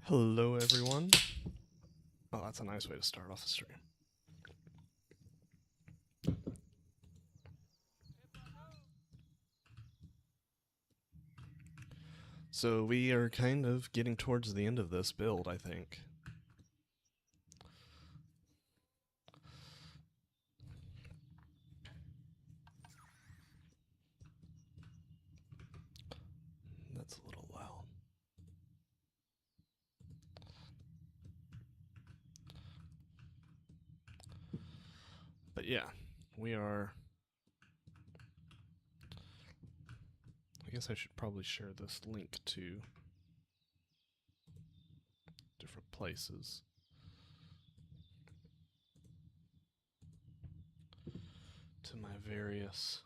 Hello, everyone. Oh, that's a nice way to start off the stream. So we are kind of getting towards the end of this build, I think. That's a little loud. But yeah, we are... I guess I should probably share this link to different places. To my various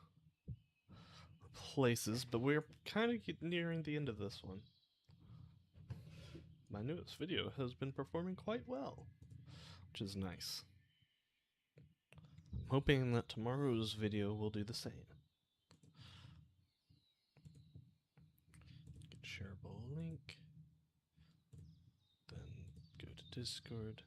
places, but we're kind of nearing the end of this one. My newest video has been performing quite well, which is nice. I'm hoping that tomorrow's video will do the same. Get shareable link, then go to Discord.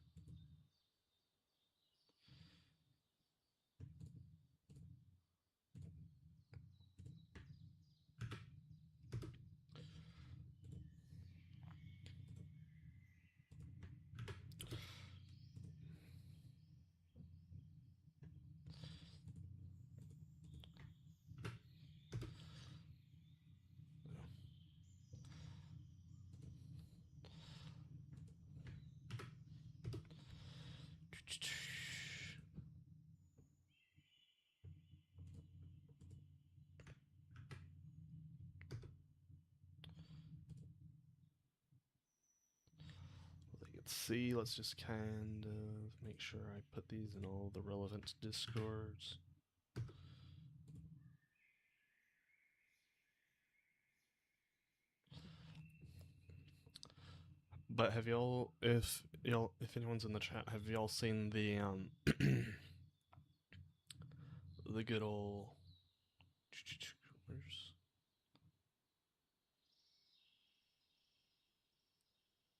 Let's see, let's just kind of make sure I put these in all the relevant discords. But have y'all, if anyone's in the chat, have y'all seen the the good old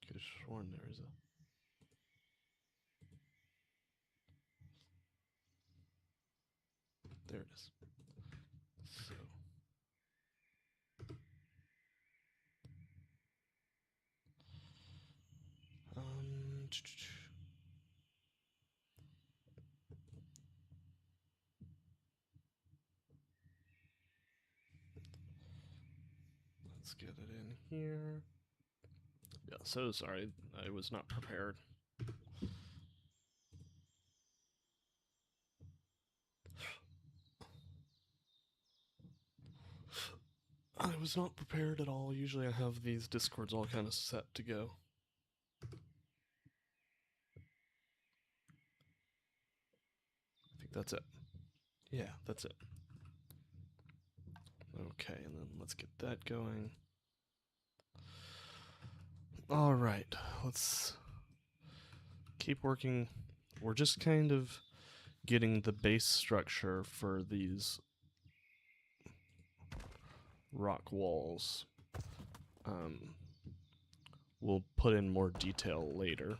could have sworn there was a there it is. So let's get it in here. Yeah, so sorry, I was not prepared. I was not prepared at all. Usually I have these discords all kind of set to go. I think that's it. Yeah, that's it. Okay, and then let's get that going. Alright, let's keep working. We're just kind of getting the base structure for these rock walls. We'll put in more detail later.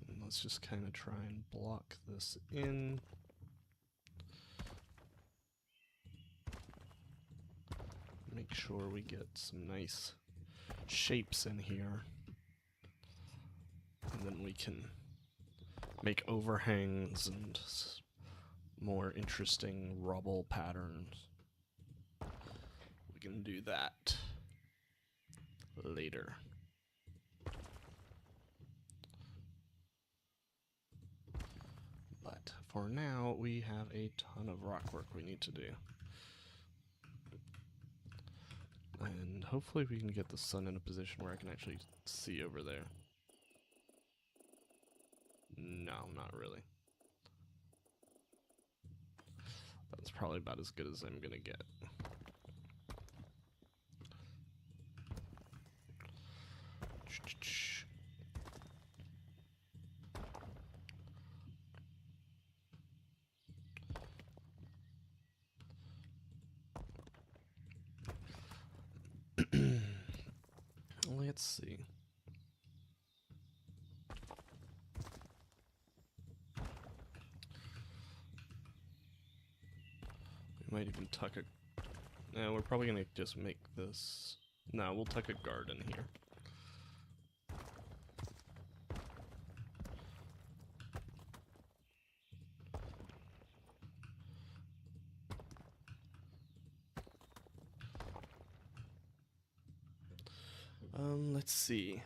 And let's just kind of try and block this in. Make sure we get some nice shapes in here. And then we can make overhangs and more interesting rubble patterns. We can do that later. But for now, we have a ton of rock work we need to do. And hopefully we can get the sun in a position where I can actually see over there. No, not really. That's probably about as good as I'm gonna get. Let's see. We might even tuck a... No, we're probably gonna just make this... No, we'll tuck a garden here. Let's see.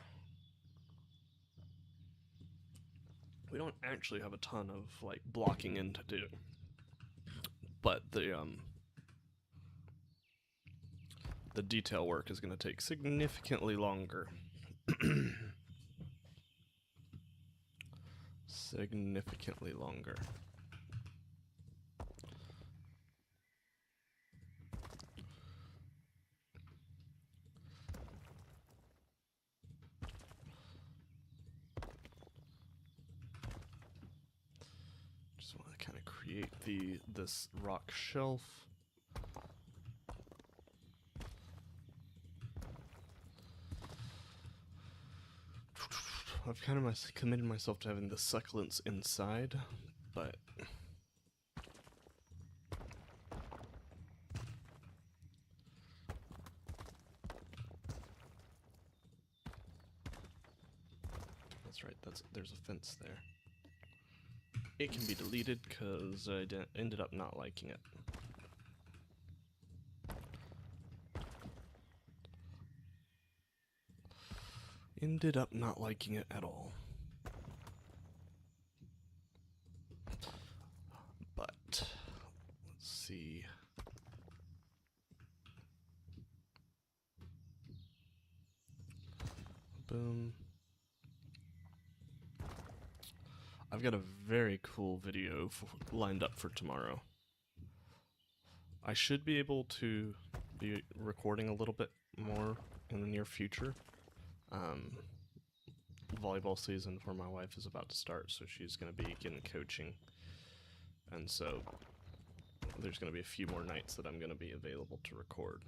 We don't actually have a ton of, like, blocking in to do. But the detail work is going to take significantly longer. Significantly longer. Just want to kind of create this rock shelf. I've kind of committed myself to having the succulents inside, but that's right, there's a fence there. It can be deleted because I ended up not liking it. Ended up not liking it at all. But, let's see. Boom. I've got a very cool video lined up for tomorrow. I should be able to be recording a little bit more in the near future. Volleyball season for my wife is about to start, so she's going to be getting coaching. And so there's going to be a few more nights that I'm going to be available to record.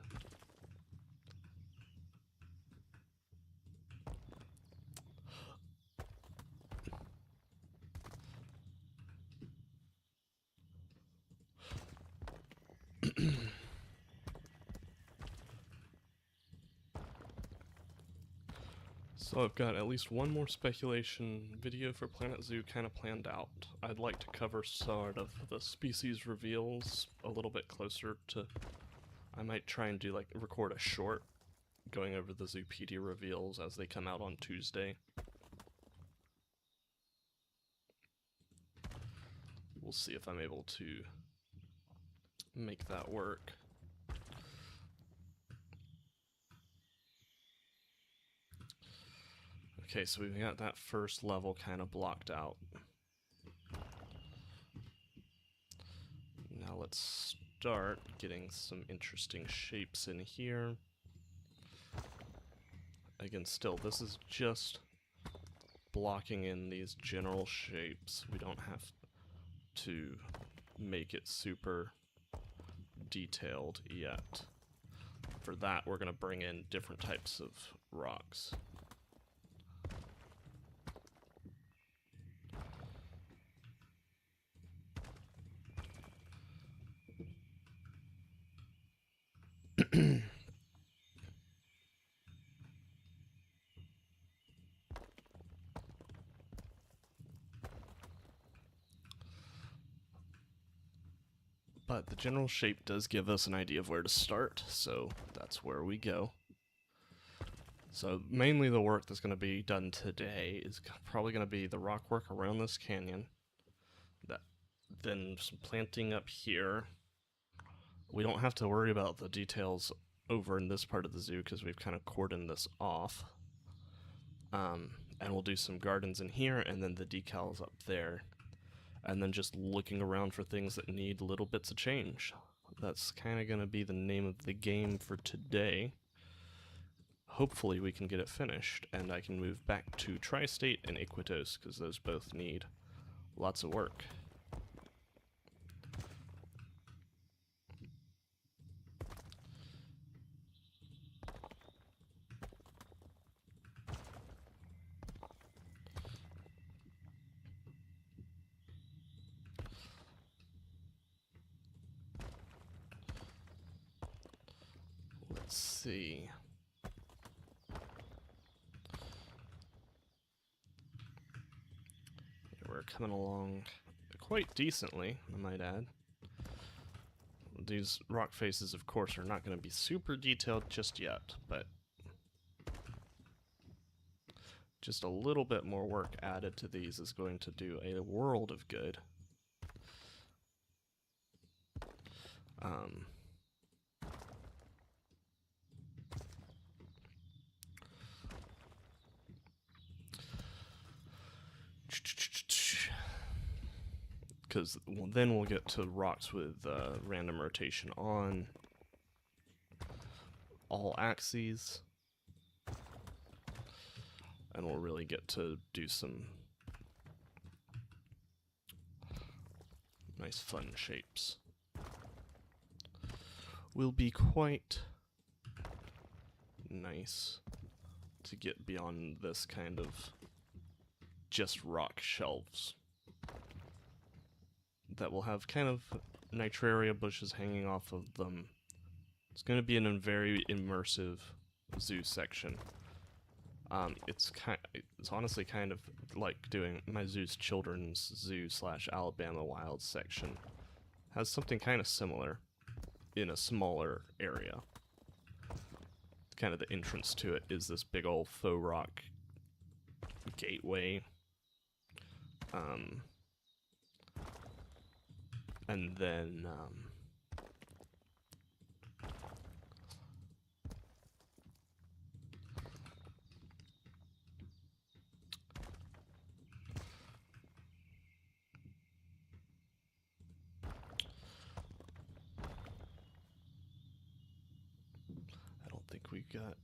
So I've got at least one more speculation video for Planet Zoo kind of planned out. I'd like to cover sort of the species reveals a little bit closer to... I might try and do record a short going over the Zoopedia reveals as they come out on Tuesday. We'll see if I'm able to make that work. Okay, so we've got that first level kind of blocked out. Now let's start getting some interesting shapes in here. Again, still, this is just blocking in these general shapes. We don't have to make it super detailed yet. For that, we're going to bring in different types of rocks. But the general shape does give us an idea of where to start, so that's where we go. So mainly the work that's going to be done today is probably going to be the rock work around this canyon. Then some planting up here. We don't have to worry about the details over in this part of the zoo because we've kind of cordoned this off. And we'll do some gardens in here and then the decals up there. And then just looking around for things that need little bits of change. That's kind of going to be the name of the game for today. hopefully we can get it finished, and I can move back to Tri-State and Iquitos, because those both need lots of work. Let's see. We're coming along quite decently, I might add. These rock faces, of course, are not going to be super detailed just yet, but just a little bit more work added to these is going to do a world of good. Because then we'll get to rocks with random rotation on all axes, and we'll really get to do some nice fun shapes. Will be quite nice to get beyond this kind of just rock shelves that will have kind of nitraria bushes hanging off of them. It's going to be in a very immersive zoo section. It's honestly kind of like doing my zoo's children's zoo / Alabama Wild section. Has something kind of similar in a smaller area. Kind of the entrance to it is this big old faux rock gateway. And then I don't think we got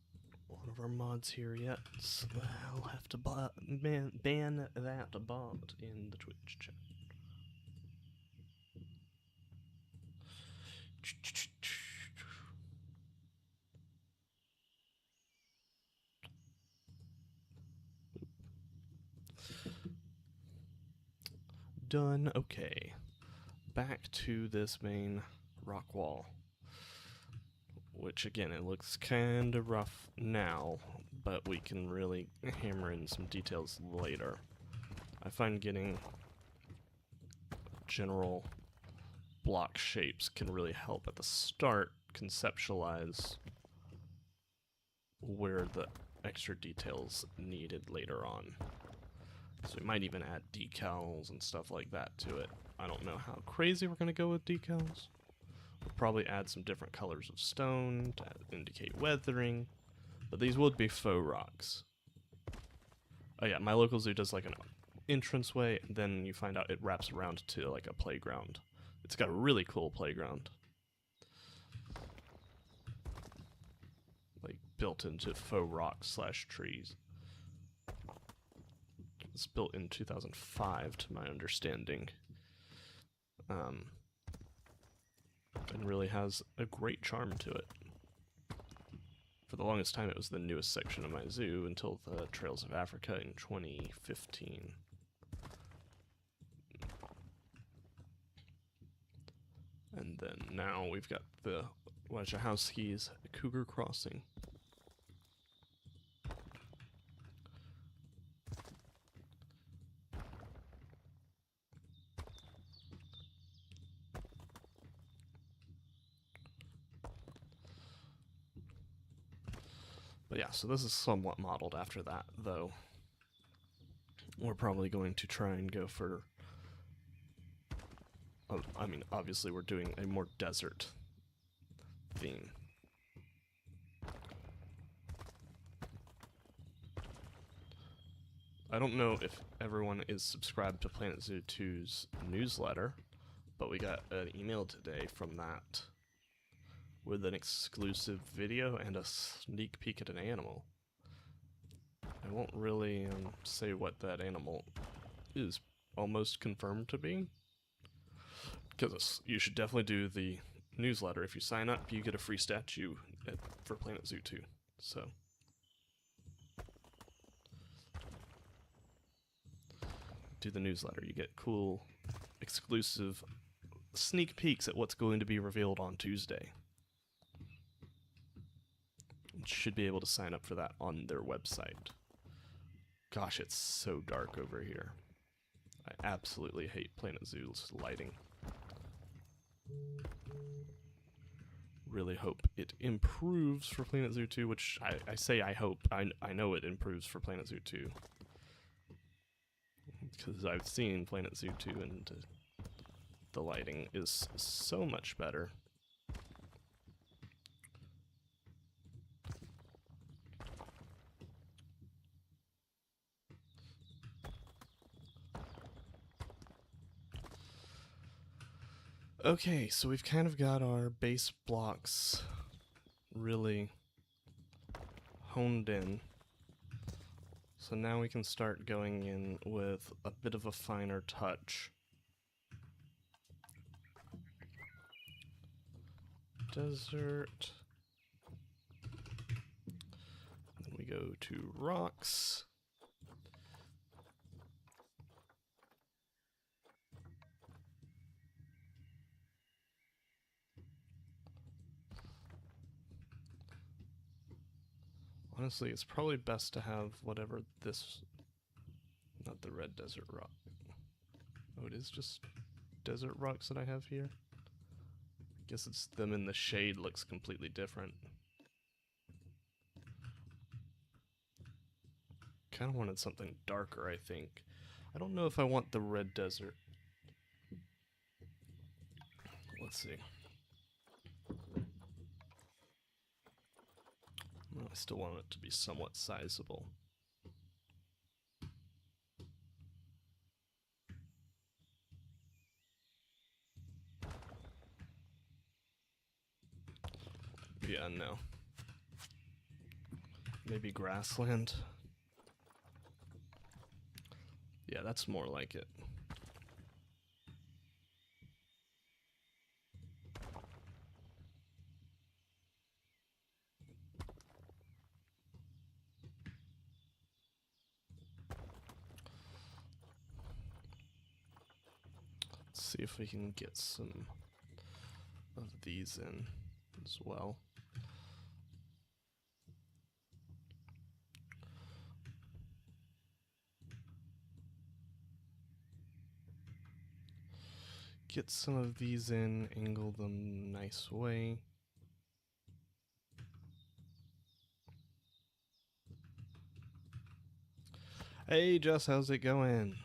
one of our mods here yet, so I'll have to ban that bot in the Twitch chat. Done. Okay. Back to this main rock wall. Which, again, it looks kind of rough now, but we can really hammer in some details later. I find getting general block shapes can really help at the start conceptualize where the extra details needed later on. So we might even add decals and stuff like that to it. I don't know how crazy we're going to go with decals. We'll probably add some different colors of stone to indicate weathering, but these would be faux rocks. Oh yeah, my local zoo does like an entranceway, and then you find out it wraps around to like a playground. It's got a really cool playground. Like built into faux rocks / trees. It's built in 2005 to my understanding. And really has a great charm to it. For the longest time it was the newest section of my zoo until the Trails of Africa in 2015. And then now we've got the Wachowski's Cougar Crossing. But yeah, so this is somewhat modeled after that, though we're probably going to try and go for... I mean, obviously we're doing a more desert theme. I don't know if everyone is subscribed to Planet Zoo 2's newsletter, but we got an email today from that with an exclusive video and a sneak peek at an animal. I won't really say what that animal is almost confirmed to be, because you should definitely do the newsletter. If you sign up, you get a free statue for Planet Zoo 2. So do the newsletter. You get cool, exclusive sneak peeks at what's going to be revealed on Tuesday. You should be able to sign up for that on their website. Gosh, it's so dark over here. I absolutely hate Planet Zoo's lighting. Really hope it improves for Planet Zoo 2, which I say I hope. I know it improves for Planet Zoo 2. Because I've seen Planet Zoo 2 and the lighting is so much better. Okay, so we've kind of got our base blocks really honed in. So now we can start going in with a bit of a finer touch. Desert. Then we go to rocks. Honestly, it's probably best to have whatever this, not the red desert rock. Oh, it is just desert rocks that I have here? I guess it's them in the shade looks completely different. Kind of wanted something darker, I think. I don't know if I want the red desert. Let's see. Well, I still want it to be somewhat sizable. Yeah, no. Maybe grassland. Yeah, that's more like it. Let's see if we can get some of these in as well. Get some of these in, angle them nice way. Hey Jess, how's it going?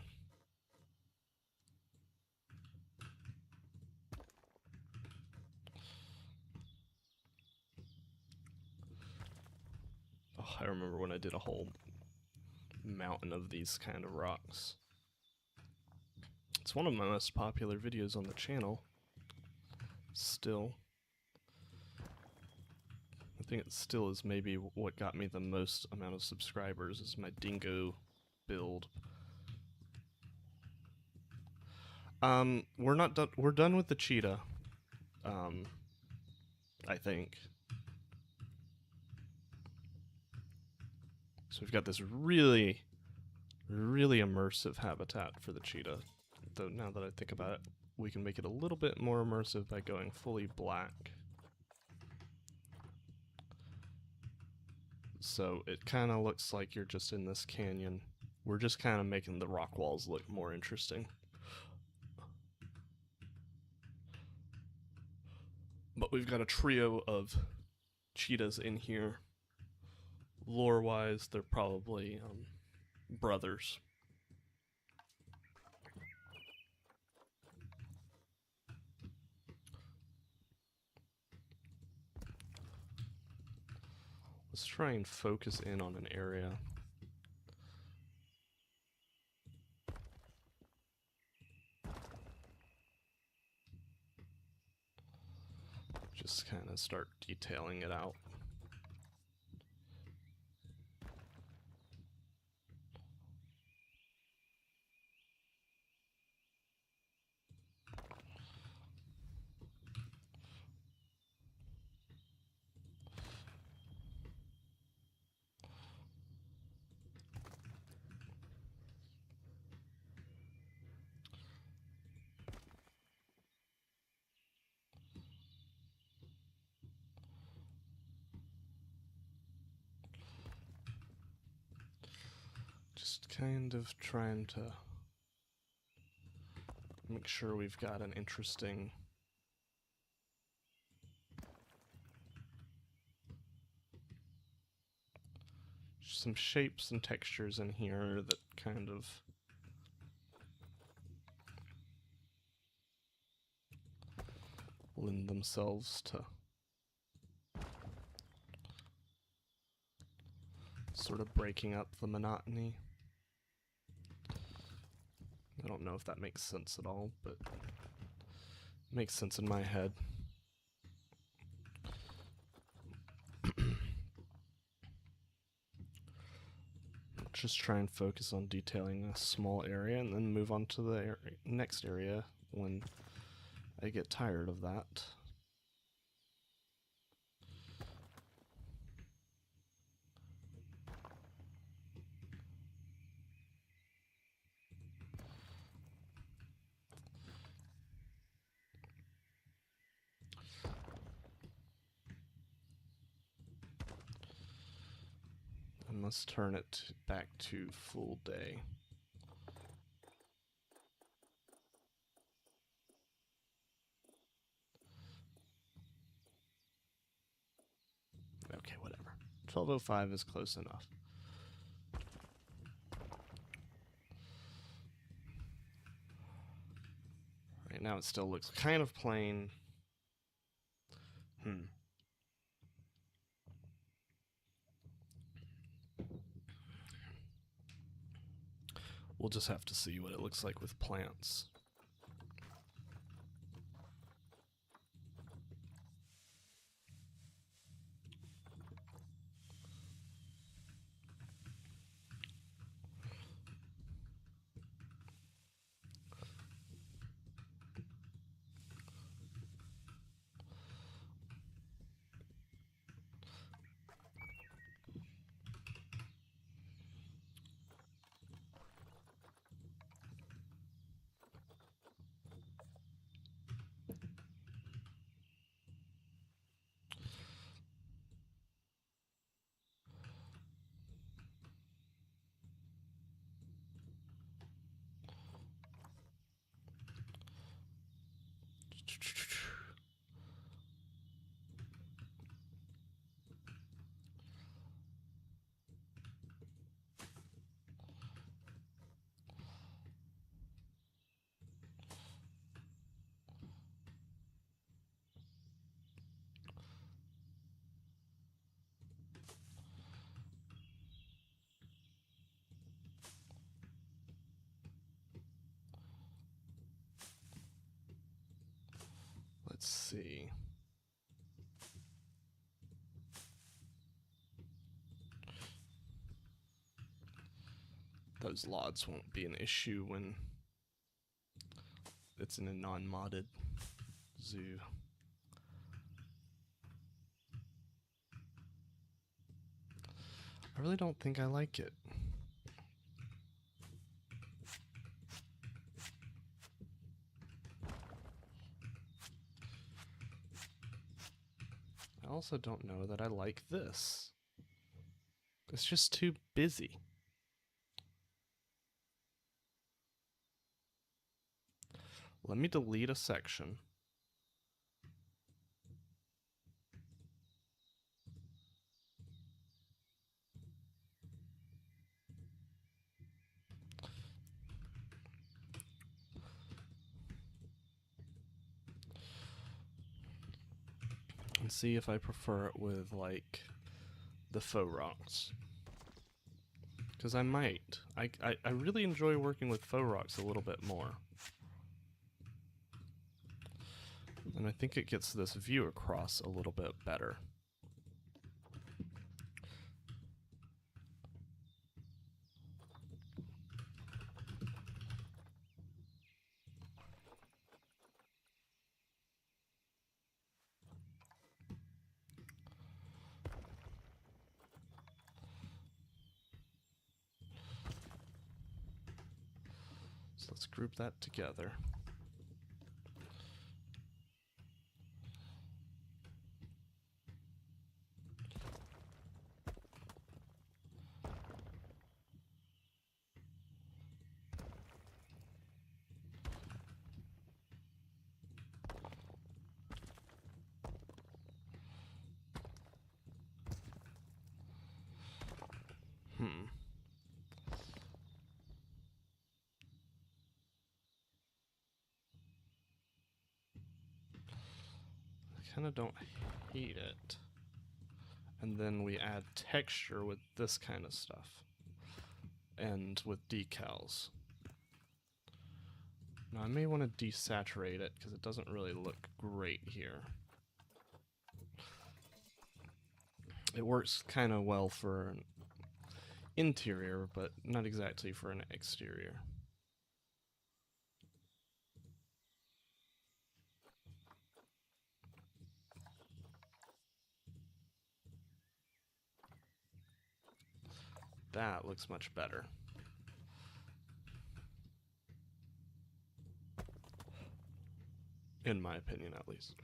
Oh, I remember when I did a whole mountain of these kind of rocks. It's one of my most popular videos on the channel. Still. I think it still is maybe what got me the most amount of subscribers is my dingo build. We're not done. We're done with the cheetah. I think. So we've got this really, really immersive habitat for the cheetah. Though now that I think about it, we can make it a little bit more immersive by going fully black. So it kind of looks like you're just in this canyon. We're just kind of making the rock walls look more interesting. But we've got a trio of cheetahs in here. Lore-wise, they're probably brothers. Let's try and focus in on an area. Just kind of start detailing it out. Just kind of trying to make sure we've got an interesting some shapes and textures in here that kind of lend themselves to sort of breaking up the monotony. I don't know if that makes sense at all, but it makes sense in my head. Just try and focus on detailing a small area and then move on to the next area when I get tired of that. I must turn it back to full day. Okay, whatever. 12:05 is close enough. Right now it still looks kind of plain. We'll just have to see what it looks like with plants. Let's see. Those lots won't be an issue when it's in a non-modded zoo. I really don't think I like it. I also don't know that I like this. It's just too busy. Let me delete a section. And see if I prefer it with, like, the faux rocks. Because I might. I really enjoy working with faux rocks a little bit more. And I think it gets this view across a little bit better. So let's group that together. I kind of don't hate it. And then we add texture with this kind of stuff. And with decals. Now I may want to desaturate it because it doesn't really look great here. It works kind of well for an interior, but not exactly for an exterior. That looks much better. In my opinion, at least.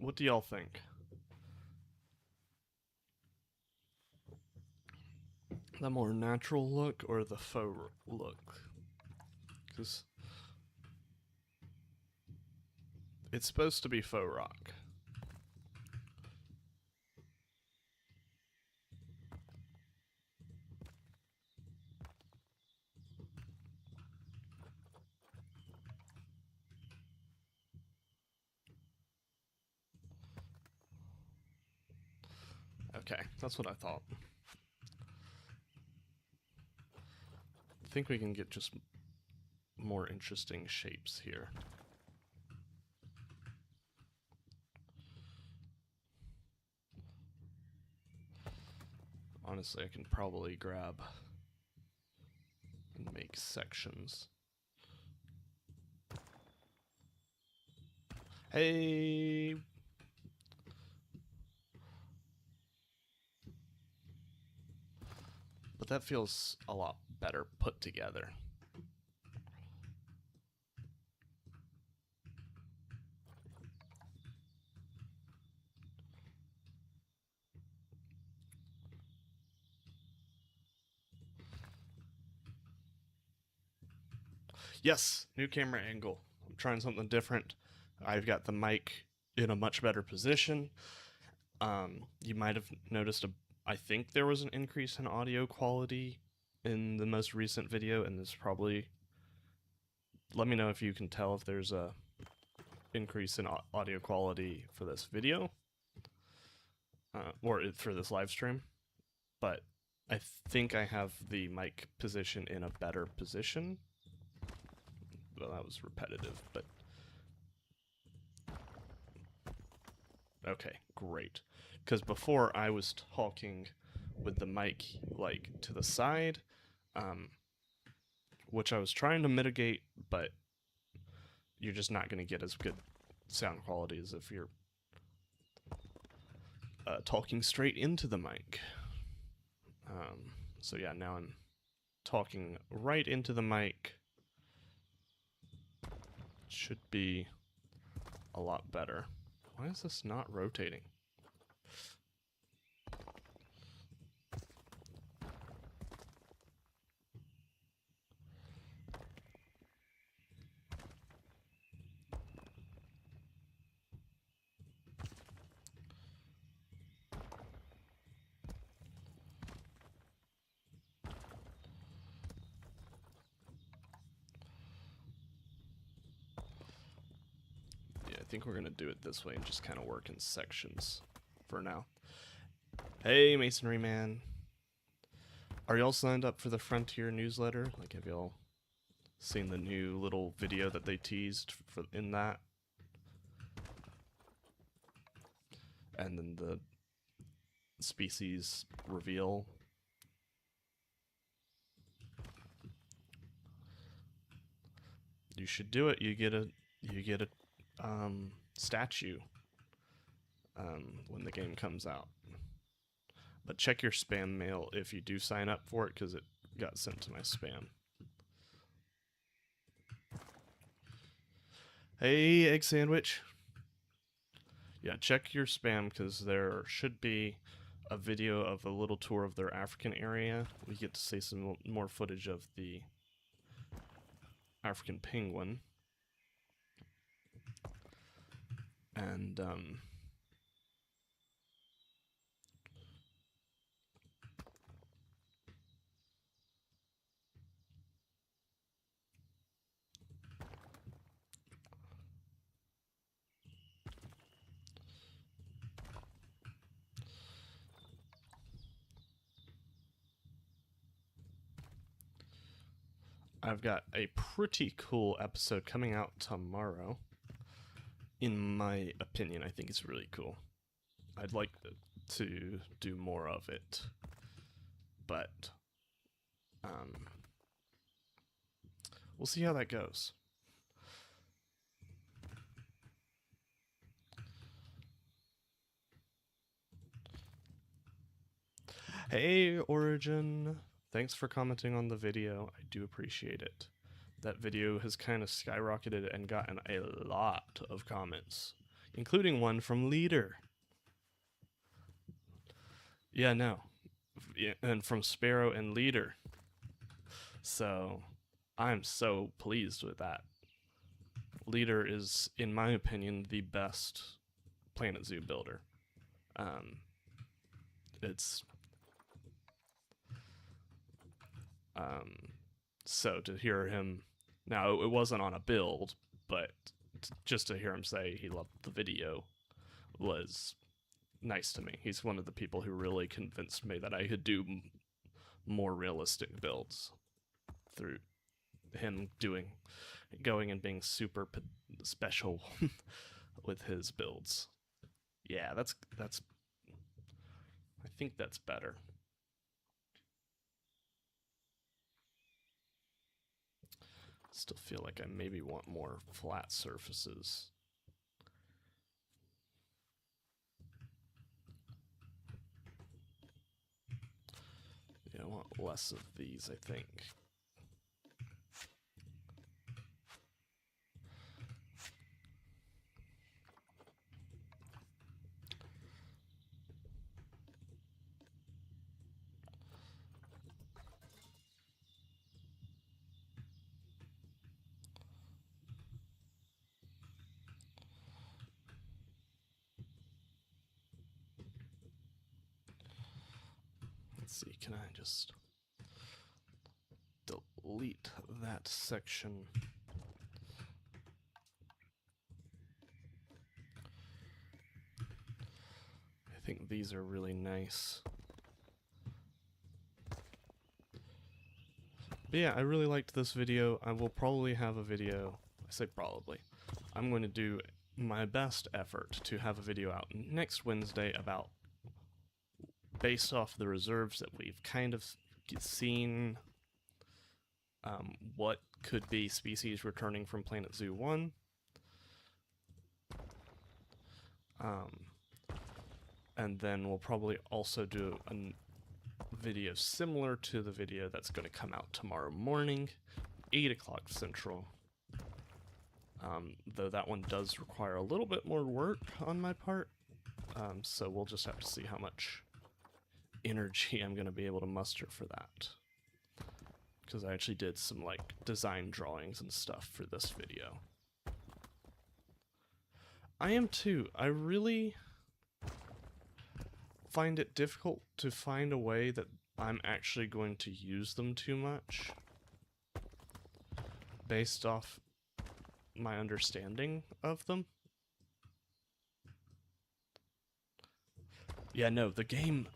What do y'all think? The more natural look or the faux look? Because it's supposed to be faux rock. Okay, that's what I thought. I think we can get just more interesting shapes here. Honestly, I can probably grab and make sections. Hey! But that feels a lot better put together. Yes, new camera angle. I'm trying something different. I've got the mic in a much better position. You might have noticed I think there was an increase in audio quality in the most recent video, and this probably, let me know if you can tell if there's a increase in audio quality for this video, or for this live stream. But I think I have the mic position in a better position. Well, that was repetitive, but okay, great. Because before I was talking with the mic like to the side, which I was trying to mitigate, but you're just not going to get as good sound quality as if you're talking straight into the mic. So yeah, now I'm talking right into the mic. Should be a lot better. Why is this not rotating? think we're gonna do it this way and just kind of work in sections for now. Hey, Masonry Man. Are y'all signed up for the Frontier newsletter? Like, have y'all seen the new little video that they teased for in that? And then the species reveal. You should do it. You get a statue when the game comes out. But check your spam mail if you do sign up for it, because it got sent to my spam. Hey, Egg Sandwich. Yeah, check your spam, because there should be a video of a little tour of their African area. We get to see some more footage of the African penguin. And, I've got a pretty cool episode coming out tomorrow. In my opinion, I think it's really cool. I'd like to do more of it, but we'll see how that goes. Hey, Origin! Thanks for commenting on the video. I do appreciate it. That video has kind of skyrocketed and gotten a lot of comments, including one from Leader. Yeah, no. Yeah, and from Sparrow and Leader. So, I'm so pleased with that. Leader is, in my opinion, the best Planet Zoo builder. So to hear him, now it wasn't on a build, but just to hear him say he loved the video was nice to me. He's one of the people who really convinced me that I could do more realistic builds through him going and being super special with his builds. Yeah, that's I think that's better. Still feel like I maybe want more flat surfaces. Yeah, I want less of these, I think. Let's see, can I just delete that section? I think these are really nice. But yeah, I really liked this video. I will probably have a video, I say probably, I'm going to do my best effort to have a video out next Wednesday about, based off the reserves that we've kind of seen, what could be species returning from Planet Zoo 1. And then we'll probably also do a video similar to the video that's going to come out tomorrow morning, 8 o'clock Central. Though that one does require a little bit more work on my part, so we'll just have to see how much energy I'm going to be able to muster for that. Because I actually did some like design drawings and stuff for this video. I am too. I really find it difficult to find a way that I'm actually going to use them too much based off my understanding of them. Yeah, no, the game,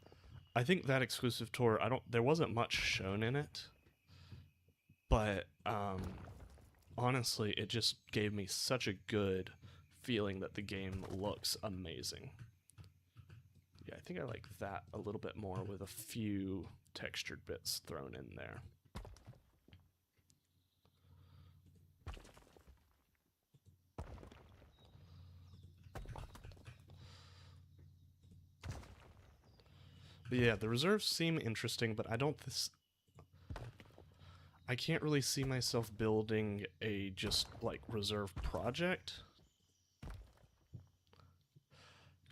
I think that exclusive tour, there wasn't much shown in it, but honestly, it just gave me such a good feeling that the game looks amazing. Yeah, I think I like that a little bit more with a few textured bits thrown in there. But yeah, the reserves seem interesting, but I can't really see myself building a just like reserve project.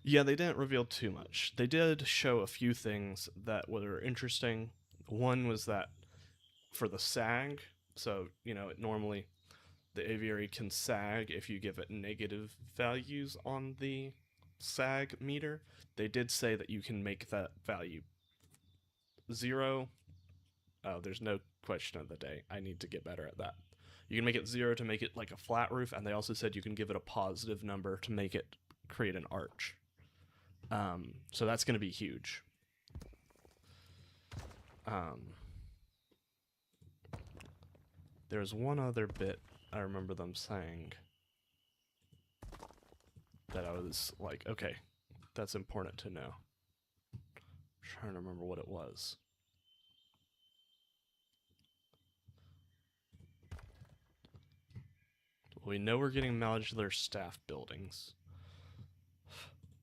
Yeah, they didn't reveal too much. They did show a few things that were interesting. One was that for the sag, so, you know, normally the aviary can sag if you give it negative values on the sag meter. They did say that you can make that value 0. Oh, there's no question of the day. I need to get better at that. You can make it 0 to make it like a flat roof, and they also said you can give it a positive number to make it create an arch. So that's going to be huge. There's one other bit I remember them saying that I was like, okay, that's important to know. I'm trying to remember what it was. We know we're getting modular staff buildings,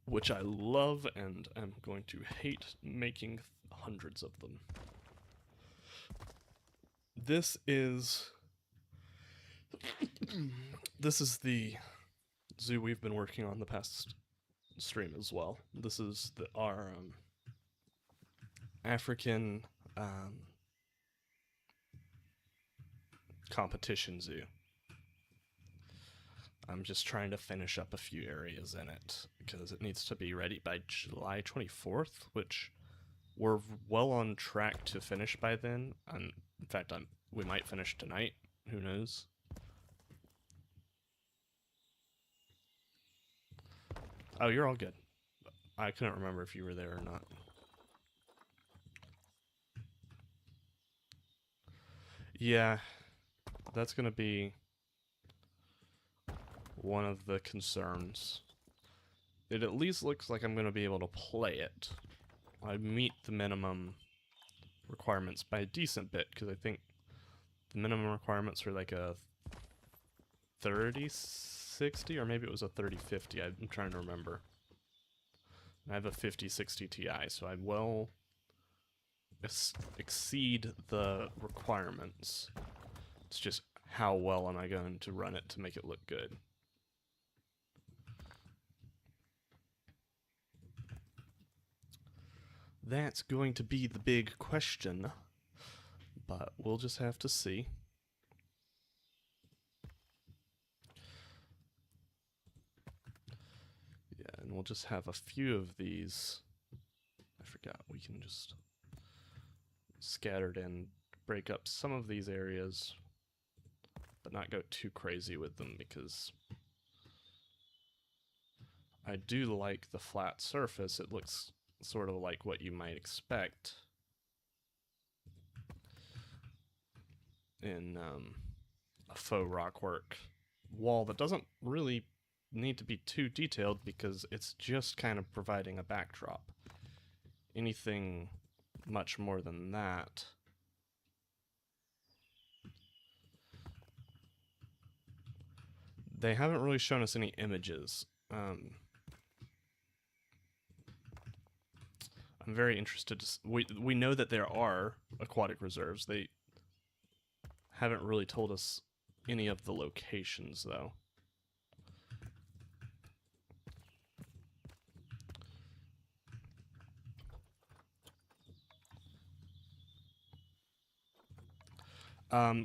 which I love, and I'm going to hate making hundreds of them. This is the zoo we've been working on the past stream as well. This is our African competition zoo. I'm just trying to finish up a few areas in it because it needs to be ready by July 24th, which we're well on track to finish by then. And in fact, we might finish tonight. Who knows? Oh, you're all good. I couldn't remember if you were there or not. Yeah, that's going to be one of the concerns. It at least looks like I'm going to be able to play it. I meet the minimum requirements by a decent bit, because I think the minimum requirements are like a 3060, or maybe it was a 3050. I'm trying to remember. I have a 5060 Ti, so I will exceed the requirements. It's just how well am I going to run it to make it look good. That's going to be the big question, but we'll just have to see. Yeah, and we'll just have a few of these. I forgot, we can just scattered in, break up some of these areas, but not go too crazy with them, because I do like the flat surface. It looks sort of like what you might expect in a faux rockwork wall that doesn't really need to be too detailed, because it's just kind of providing a backdrop. Anything much more than that they haven't really shown us any images. I'm very interested to we know that there are aquatic reserves. They haven't really told us any of the locations, though.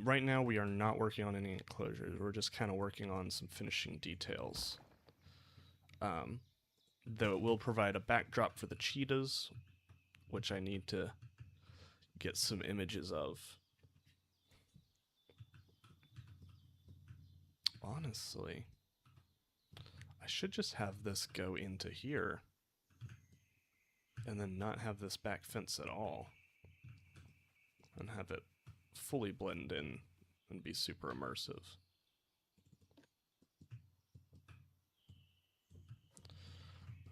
Right now we are not working on any enclosures. We're just kind of working on some finishing details. Though it will provide a backdrop for the cheetahs, which I need to get some images of. Honestly, I should just have this go into here. and then not have this back fence at all, and have it fully blend in and be super immersive.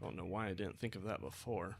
I don't know why I didn't think of that before.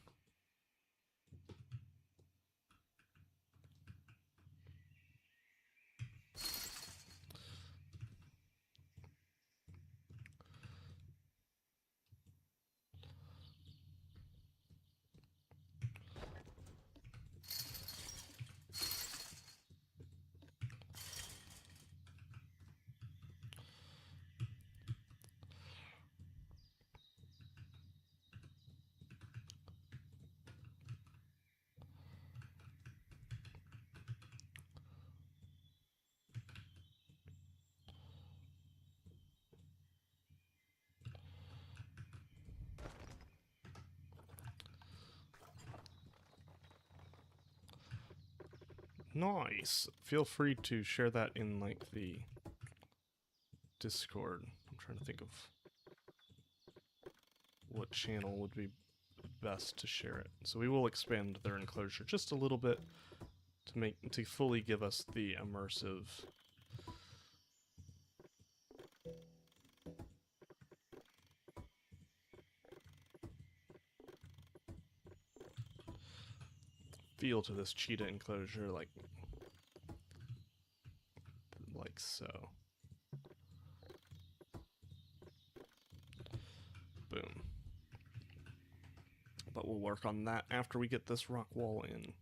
Nice. Feel free to share that in like the Discord. I'm trying to think of what channel would be best to share it. So we will expand their enclosure just a little bit to fully give us the immersive feel to this cheetah enclosure, like so. Boom. But we'll work on that after we get this rock wall in.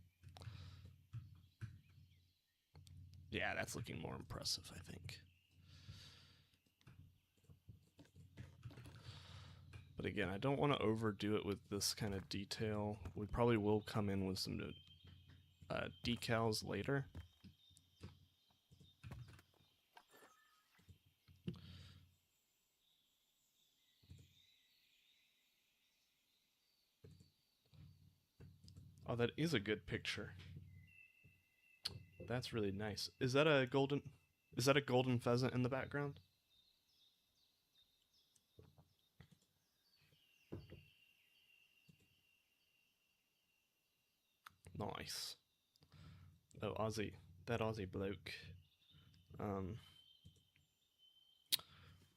Yeah, that's looking more impressive, I think. But again, I don't want to overdo it with this kind of detail. We probably will come in with some decals later. Oh, that is a good picture. That's really nice. Is that a golden pheasant in the background? Nice. Oh, Aussie. That Aussie bloke.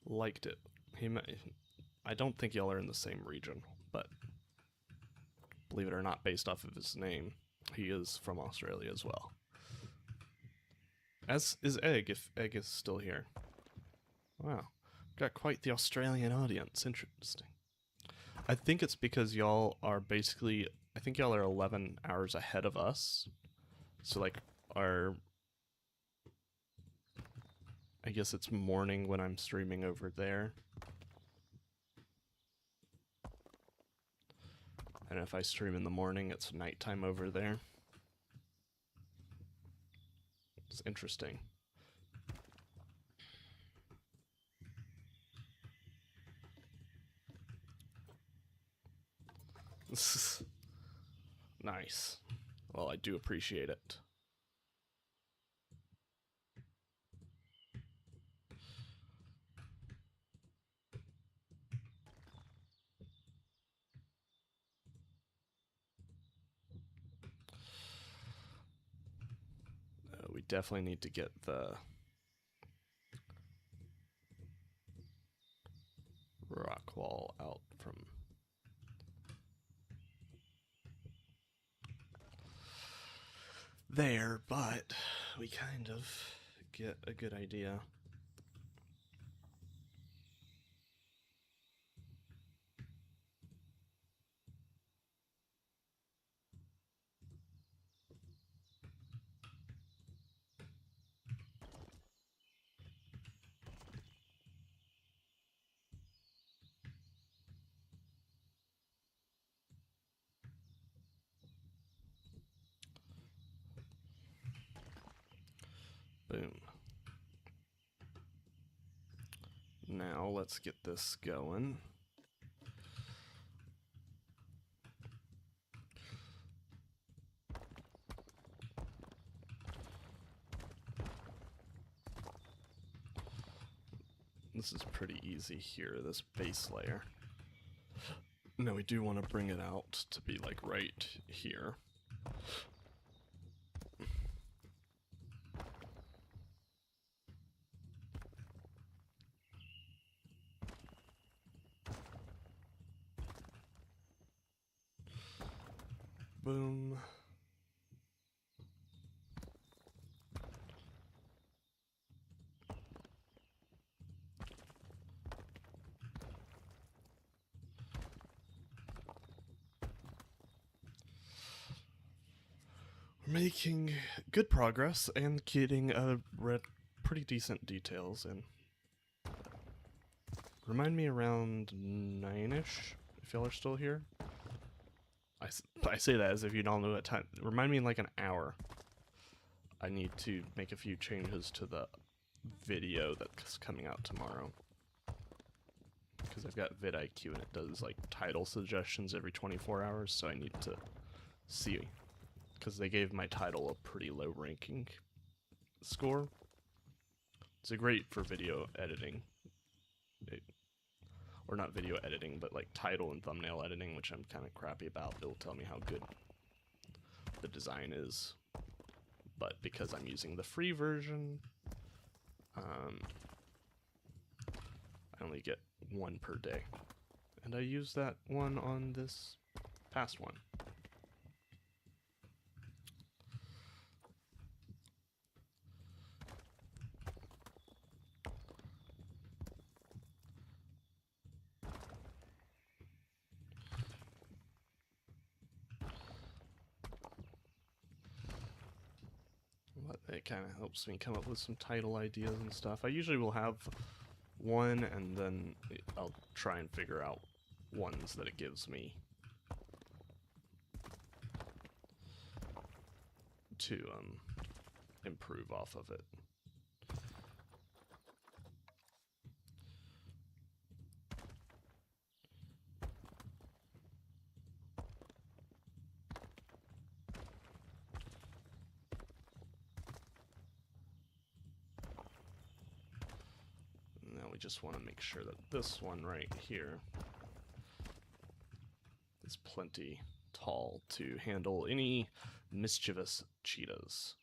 Liked it. I don't think y'all are in the same region, but believe it or not, based off of his name, he is from Australia as well. As is Egg, if Egg is still here. Wow. Got quite the Australian audience. Interesting. I think it's because y'all are basically, I think y'all are 11 hours ahead of us. So, like, I guess it's morning when I'm streaming over there. And if I stream in the morning, it's nighttime over there. It's interesting. Nice. Well, I do appreciate it. We definitely need to get the rock wall out from there, but we kind of get a good idea. Boom. Now let's get this going. This is pretty easy here, this base layer. Now we do want to bring it out to be like right here. Boom. We're making good progress and getting pretty decent details in. Remind me around 9-ish, if y'all are still here. I say that as if you don't know what time. Remind me in like an hour. I need to make a few changes to the video that's coming out tomorrow. Because I've got vidIQ and it does like title suggestions every 24 hours, so I need to see. Because they gave my title a pretty low ranking score. It's great for video editing. Or not video editing, but like title and thumbnail editing, which I'm kind of crappy about. It'll tell me how good the design is. But because I'm using the free version, I only get one per day. And I use that one on this past one. It kind of helps me come up with some title ideas and stuff. I usually will have one, and then I'll try and figure out ones that it gives me to improve off of it. Just want to make sure that this one right here is plenty tall to handle any mischievous cheetahs.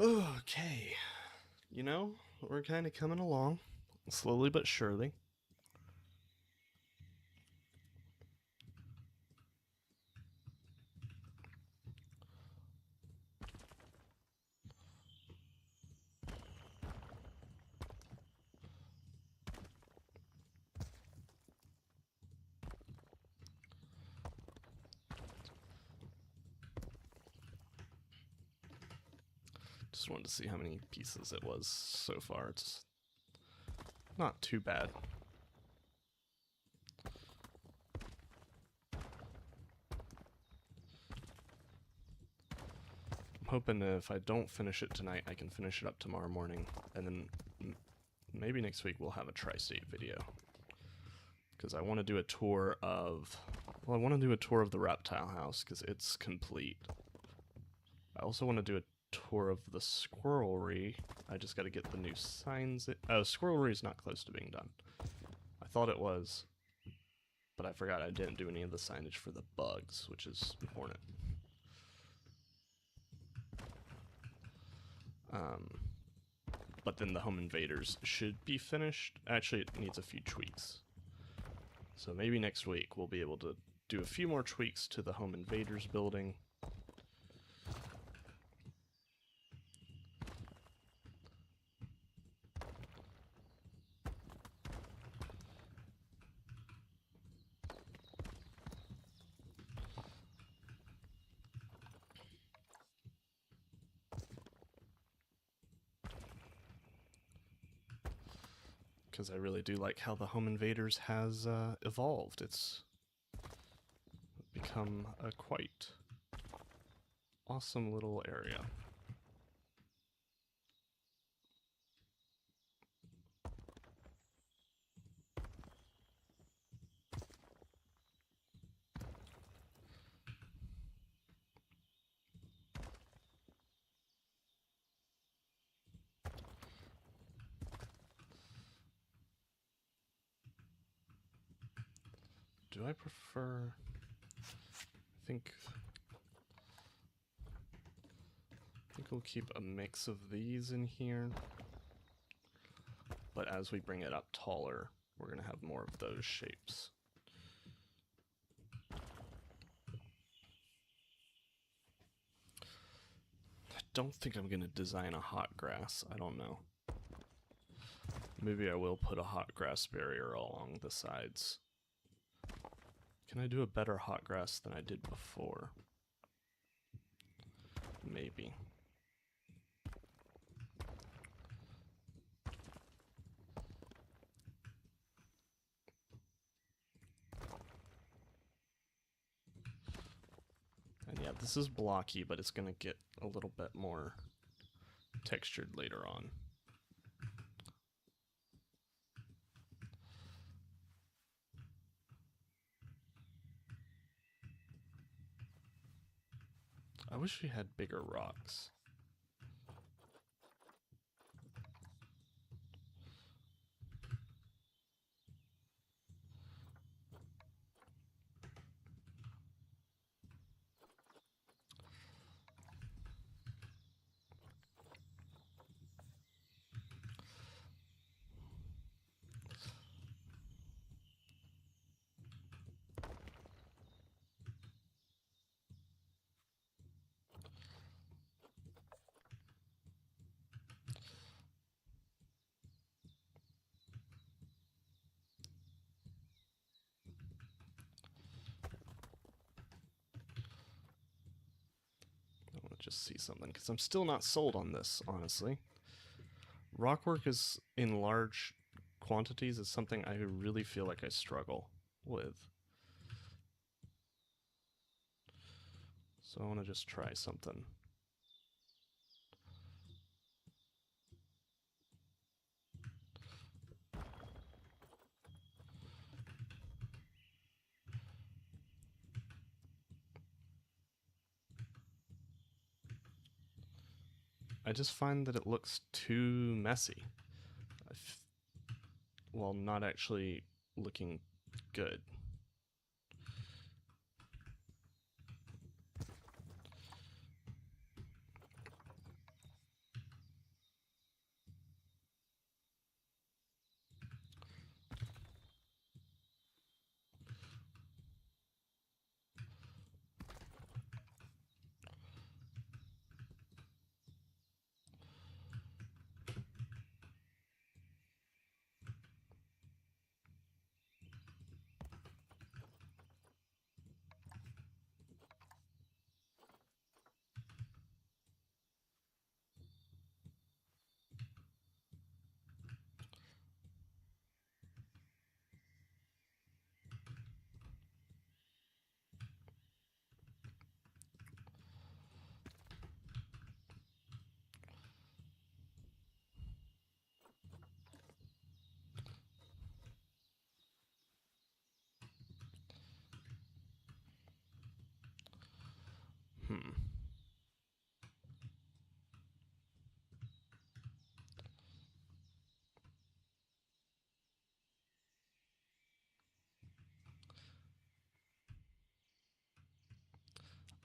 Okay, you know, we're kind of coming along, slowly but surely. Just wanted to see how many pieces it was so far. It's not too bad. I'm hoping if I don't finish it tonight, I can finish it up tomorrow morning, and then maybe next week we'll have a tri-state video. Because I want to do a tour of, well, I want to do a tour of the reptile house because it's complete. I also want to do a tour of the squirrelry. I just got to get the new signs. Squirrelry is not close to being done. I thought it was, but I forgot I didn't do any of the signage for the bugs, which is important. But then the home invaders should be finished. Actually, it needs a few tweaks. So maybe next week we'll be able to do a few more tweaks to the home invaders building. Because I really do like how the home invaders has evolved. It's become a quite awesome little area. Do I prefer... I think we'll keep a mix of these in here. But as we bring it up taller, we're going to have more of those shapes. I don't think I'm going to design a hot grass. I don't know. Maybe I will put a hot grass barrier along the sides. Can I do a better hot grass than I did before? Maybe. And yeah, this is blocky, but it's going to get a little bit more textured later on. I wish we had bigger rocks. Just see something, because I'm still not sold on this, honestly. Rockwork is in large quantities is something I really feel like I struggle with. So I want to just try something. I just find that it looks too messy. Well, not actually looking good.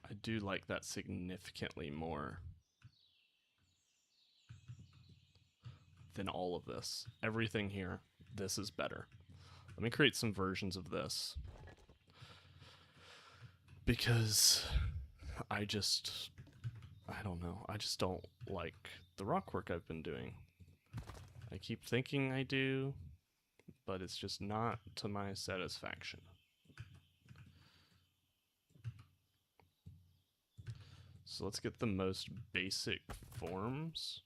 I do like that significantly more than all of this. Everything here, this is better. Let me create some versions of this. Because I don't know, I just don't like the rock work I've been doing. I keep thinking I do, but it's just not to my satisfaction. So let's get the most basic forms.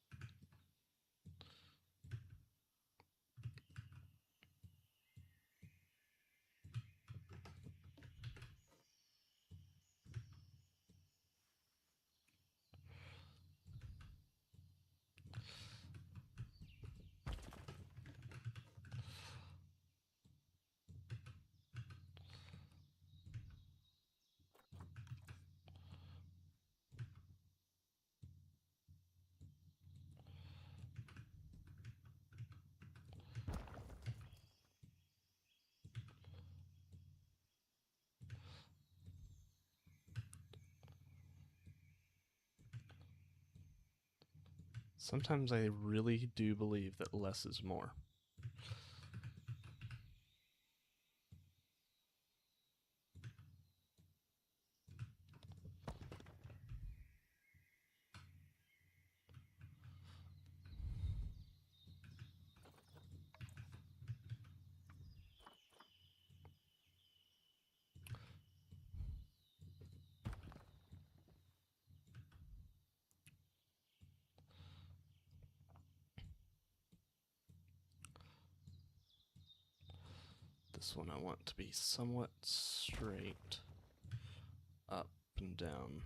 Sometimes I really do believe that less is more. This one I want to be somewhat straight, up and down.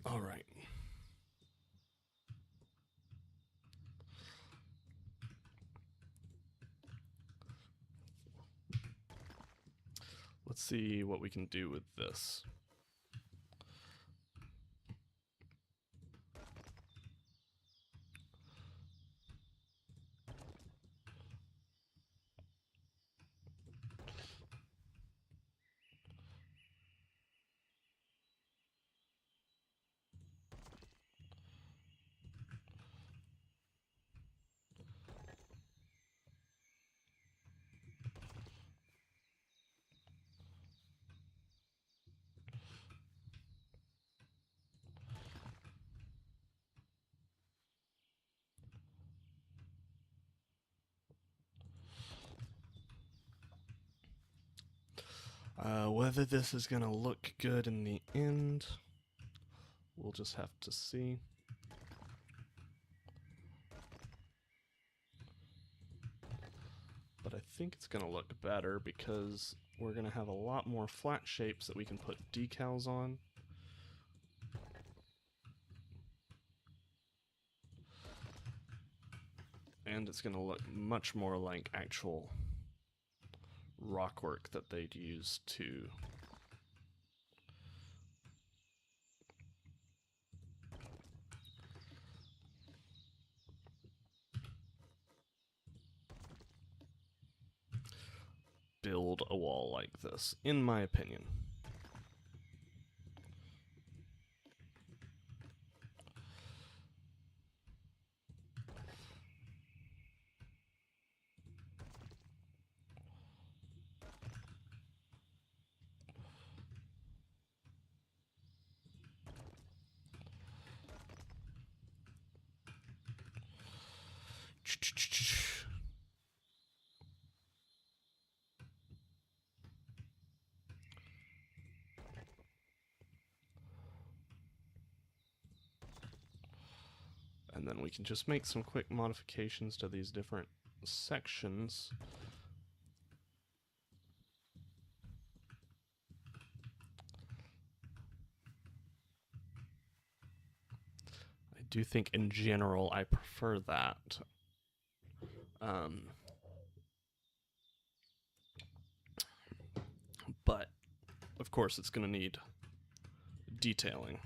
All right. Let's see what we can do with this. Whether this is going to look good in the end, we'll just have to see. But I think it's going to look better because we're going to have a lot more flat shapes that we can put decals on. And it's going to look much more like actual rock work that they'd use to build a wall like this, in my opinion. And then we can just make some quick modifications to these different sections. I do think in general I prefer that. But of course it's going to need detailing.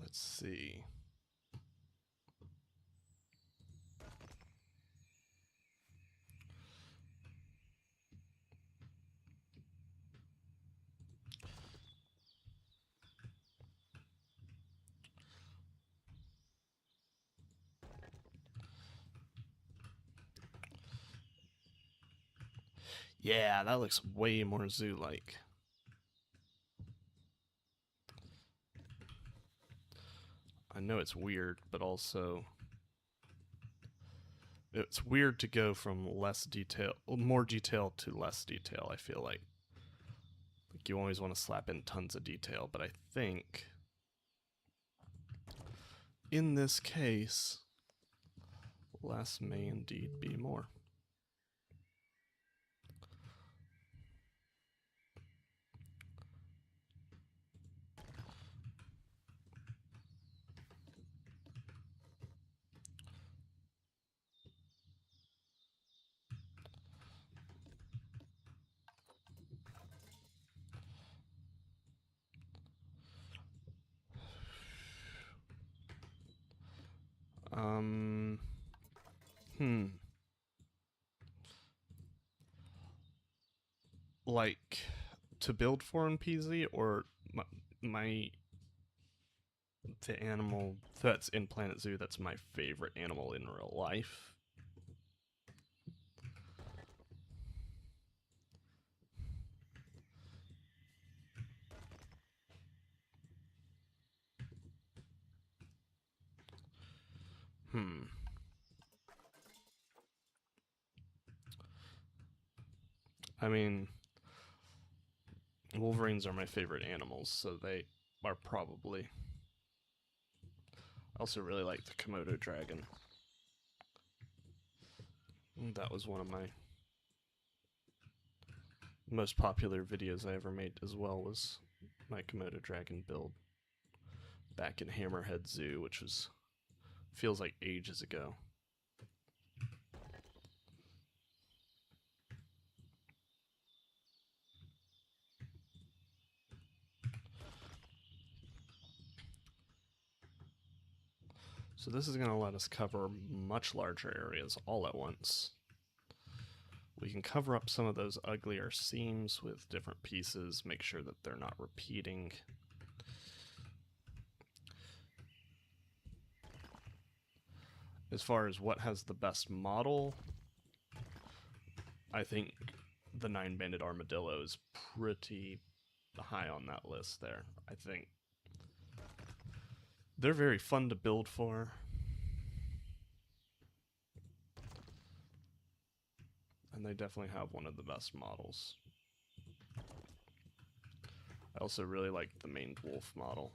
Let's see. Yeah, that looks way more zoo-like. I know it's weird, but also it's weird to go from more detail to less detail, I feel like. Like you always want to slap in tons of detail, but I think in this case, less may indeed be more. Hmm. Like, to build for in PZ, or my the animal that's in Planet Zoo that's my favorite animal in real life? Hmm. I mean, wolverines are my favorite animals, so they are probably. I also really like the Komodo dragon. That was one of my most popular videos I ever made as well, was my Komodo dragon build back in Hammerhead Zoo, which was feels like ages ago. So this is going to let us cover much larger areas all at once. We can cover up some of those uglier seams with different pieces, make sure that they're not repeating. As far as what has the best model, I think the 9-banded armadillo is pretty high on that list there. I think they're very fun to build for. And they definitely have one of the best models. I also really like the maned wolf model.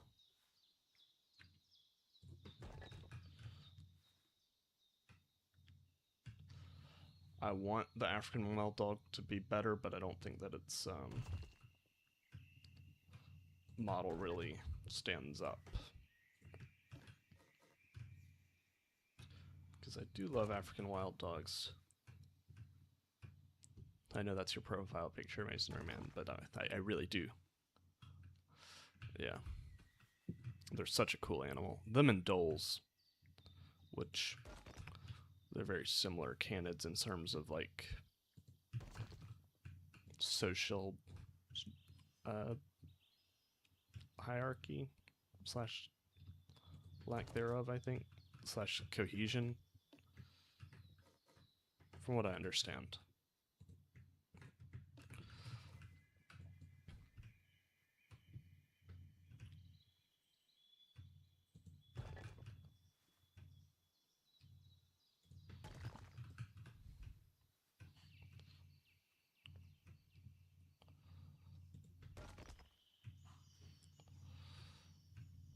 I want the African wild dog to be better, but I don't think that its model really stands up. Because I do love African wild dogs. I know that's your profile picture, Masonry Man, but I really do. Yeah. They're such a cool animal. Them and doles, which they're very similar canids in terms of like social hierarchy slash lack thereof, I think, slash cohesion, from what I understand.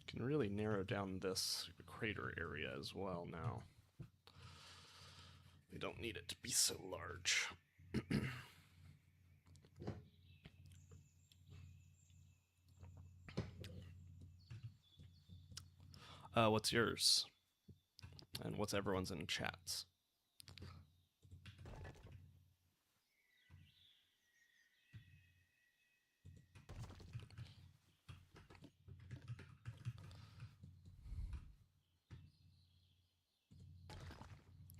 Can really narrow down this crater area as well now. We don't need it to be so large. What's yours? And what's everyone's in chats?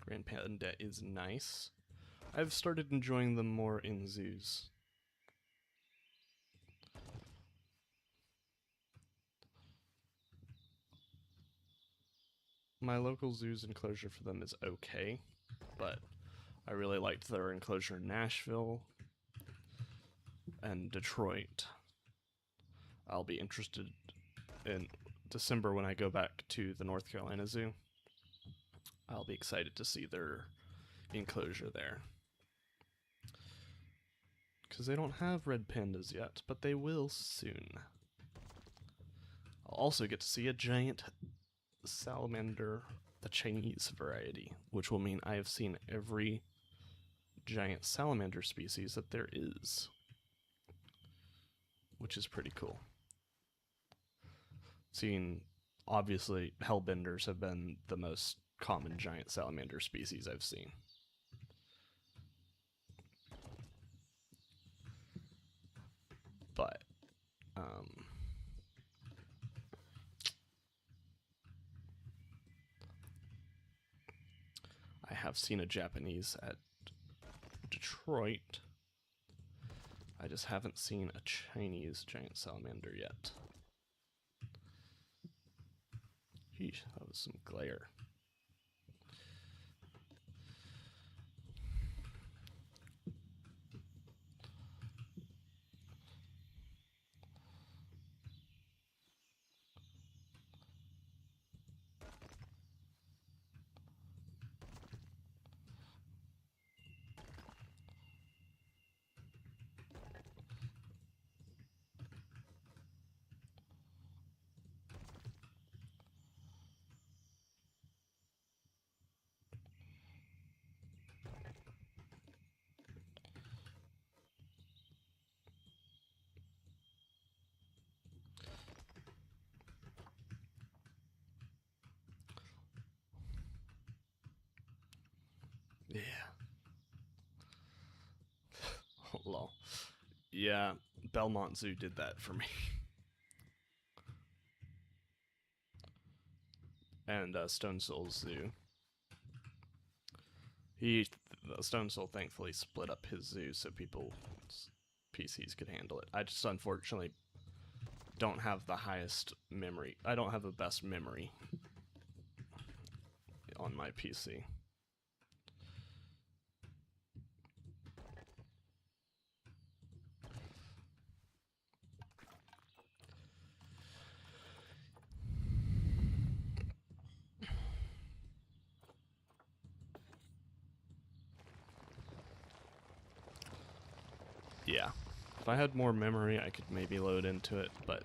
Grand Panda is nice. I've started enjoying them more in zoos. My local zoo's enclosure for them is okay, but I really liked their enclosure in Nashville and Detroit. I'll be interested in December when I go back to the North Carolina Zoo, I'll be excited to see their enclosure there. Because they don't have red pandas yet, but they will soon. I'll also get to see a giant salamander, the Chinese variety, which will mean I have seen every giant salamander species that there is, which is pretty cool. Seeing, obviously, hellbenders have been the most common giant salamander species I've seen. But I have seen a Japanese at Detroit. I just haven't seen a Chinese giant salamander yet. Yeesh, that was some glare. Yeah. Oh, lol. Yeah, Belmont Zoo did that for me. And Stone Soul Zoo. Stone Soul thankfully split up his zoo so people's PCs could handle it. I just unfortunately don't have the highest memory. I don't have the best memory on my PC. Yeah. If I had more memory, I could maybe load into it, but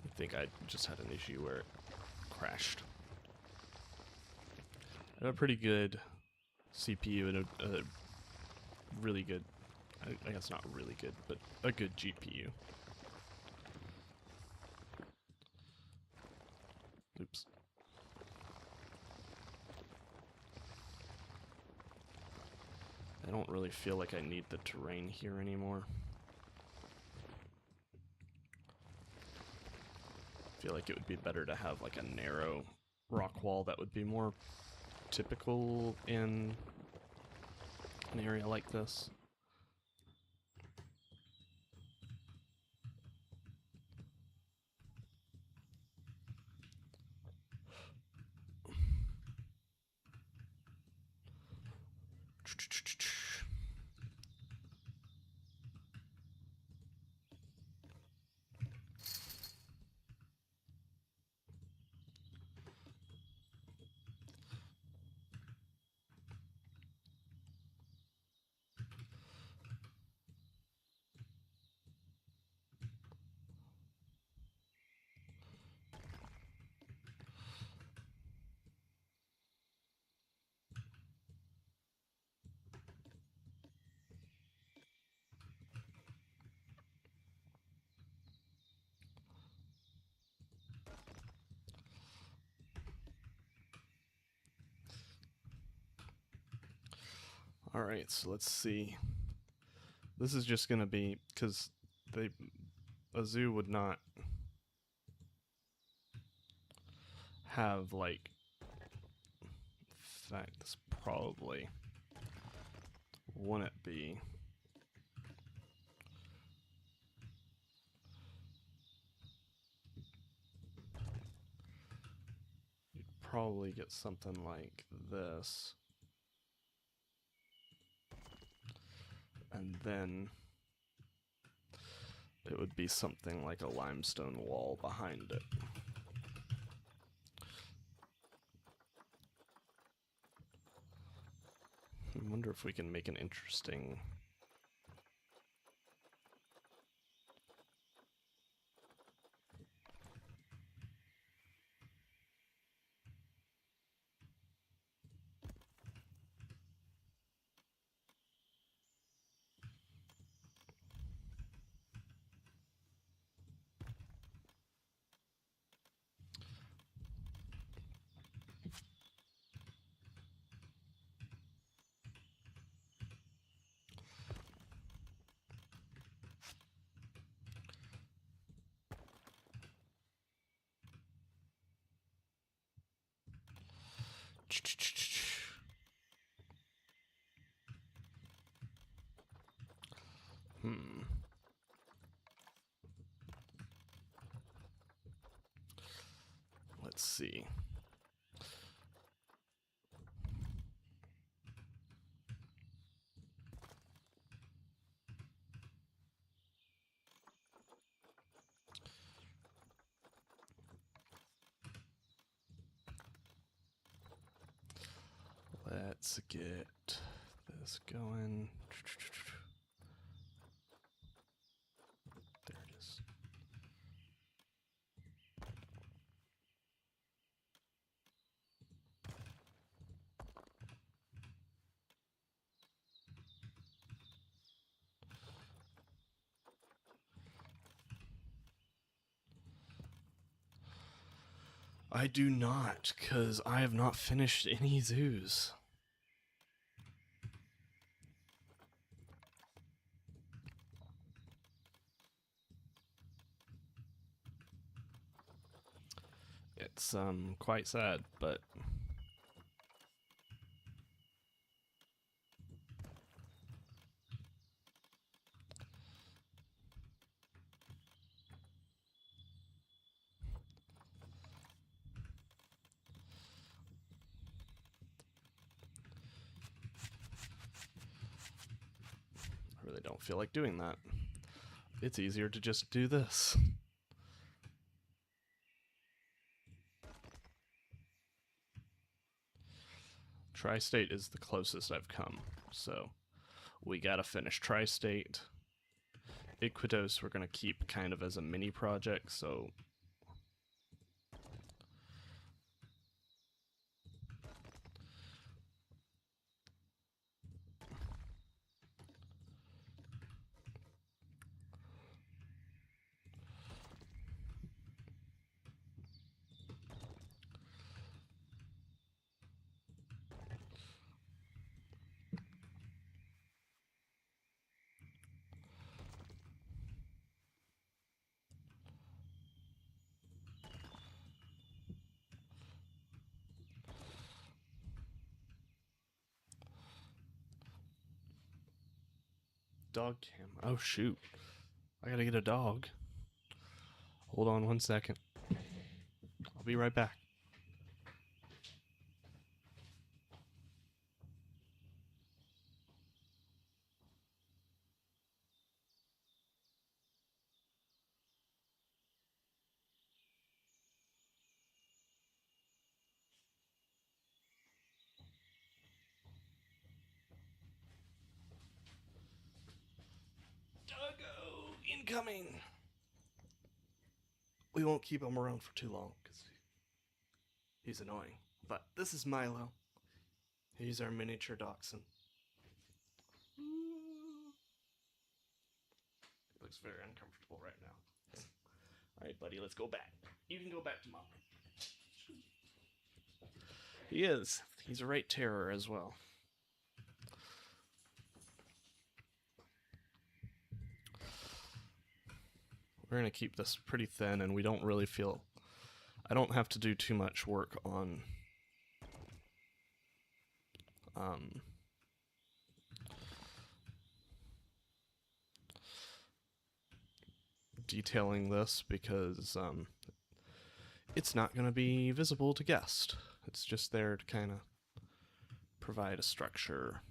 I think I just had an issue where it crashed. I have a pretty good CPU and a really good, I guess not really good, but a good GPU. Oops. I don't really feel like I need the terrain here anymore. I feel like it would be better to have like a narrow rock wall that would be more typical in an area like this. Alright, so let's see. This is just gonna be, because a zoo would not have, like, in fact, this probably wouldn't be. You'd probably get something like this. And then it would be something like a limestone wall behind it. I wonder if we can make an interesting... Let's see. Let's get this going. There it is. I do not, because I have not finished any zoos. It's quite sad, but I really don't feel like doing that. It's easier to just do this. Tri-State is the closest I've come, so we gotta finish Tri-State. Iquitos we're gonna keep kind of as a mini project, so dog cam. Oh shoot. I gotta get a dog. Hold on 1 second. I'll be right back. Doggo incoming. We won't keep him around for too long because he's annoying. But this is Milo. He's our miniature dachshund. He looks very uncomfortable right now. Alright, buddy, let's go back. You can go back to mom. He is. He's a right terror as well. We're going to keep this pretty thin, and we don't really feel... I don't have to do too much work on... detailing this because it's not going to be visible to guests. It's just there to kind of provide a structure.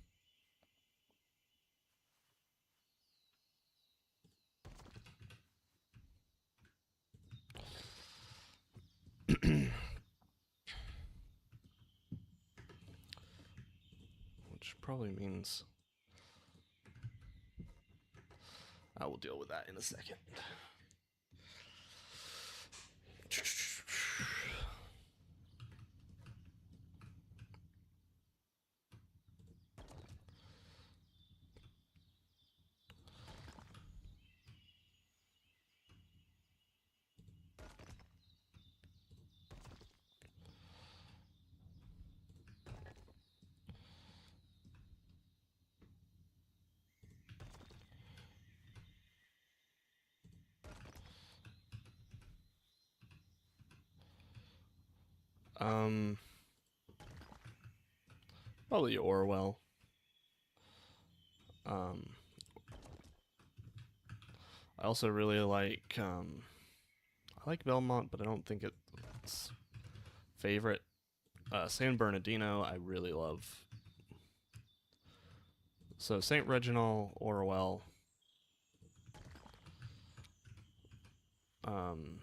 probably means I will deal with that in a second. Probably Orwell. I also really like I like Belmont, but I don't think it's favorite. San Bernardino, I really love. So Saint Reginald, Orwell. Um,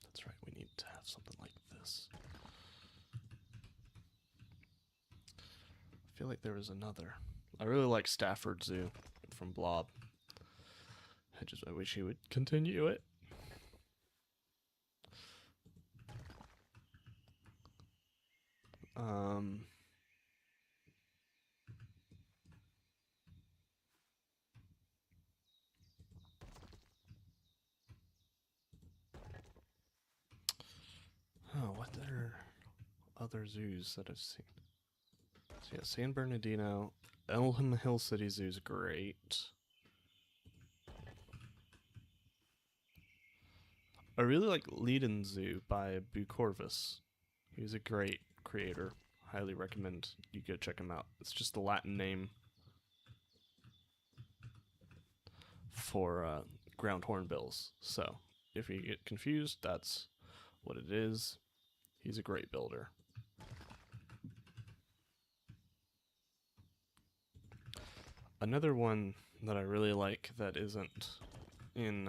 that's right. We need to have something like this. I feel like there was another. I really like Stafford Zoo from Blob. I wish he would continue it. Oh, what are other zoos that I've seen? So yeah, San Bernardino, Elm Hill City Zoo's great. I really like Leiden Zoo by Bucorvis. He's a great creator. Highly recommend you go check him out. It's just the Latin name for ground hornbills. So if you get confused, that's what it is. He's a great builder. Another one that I really like that isn't in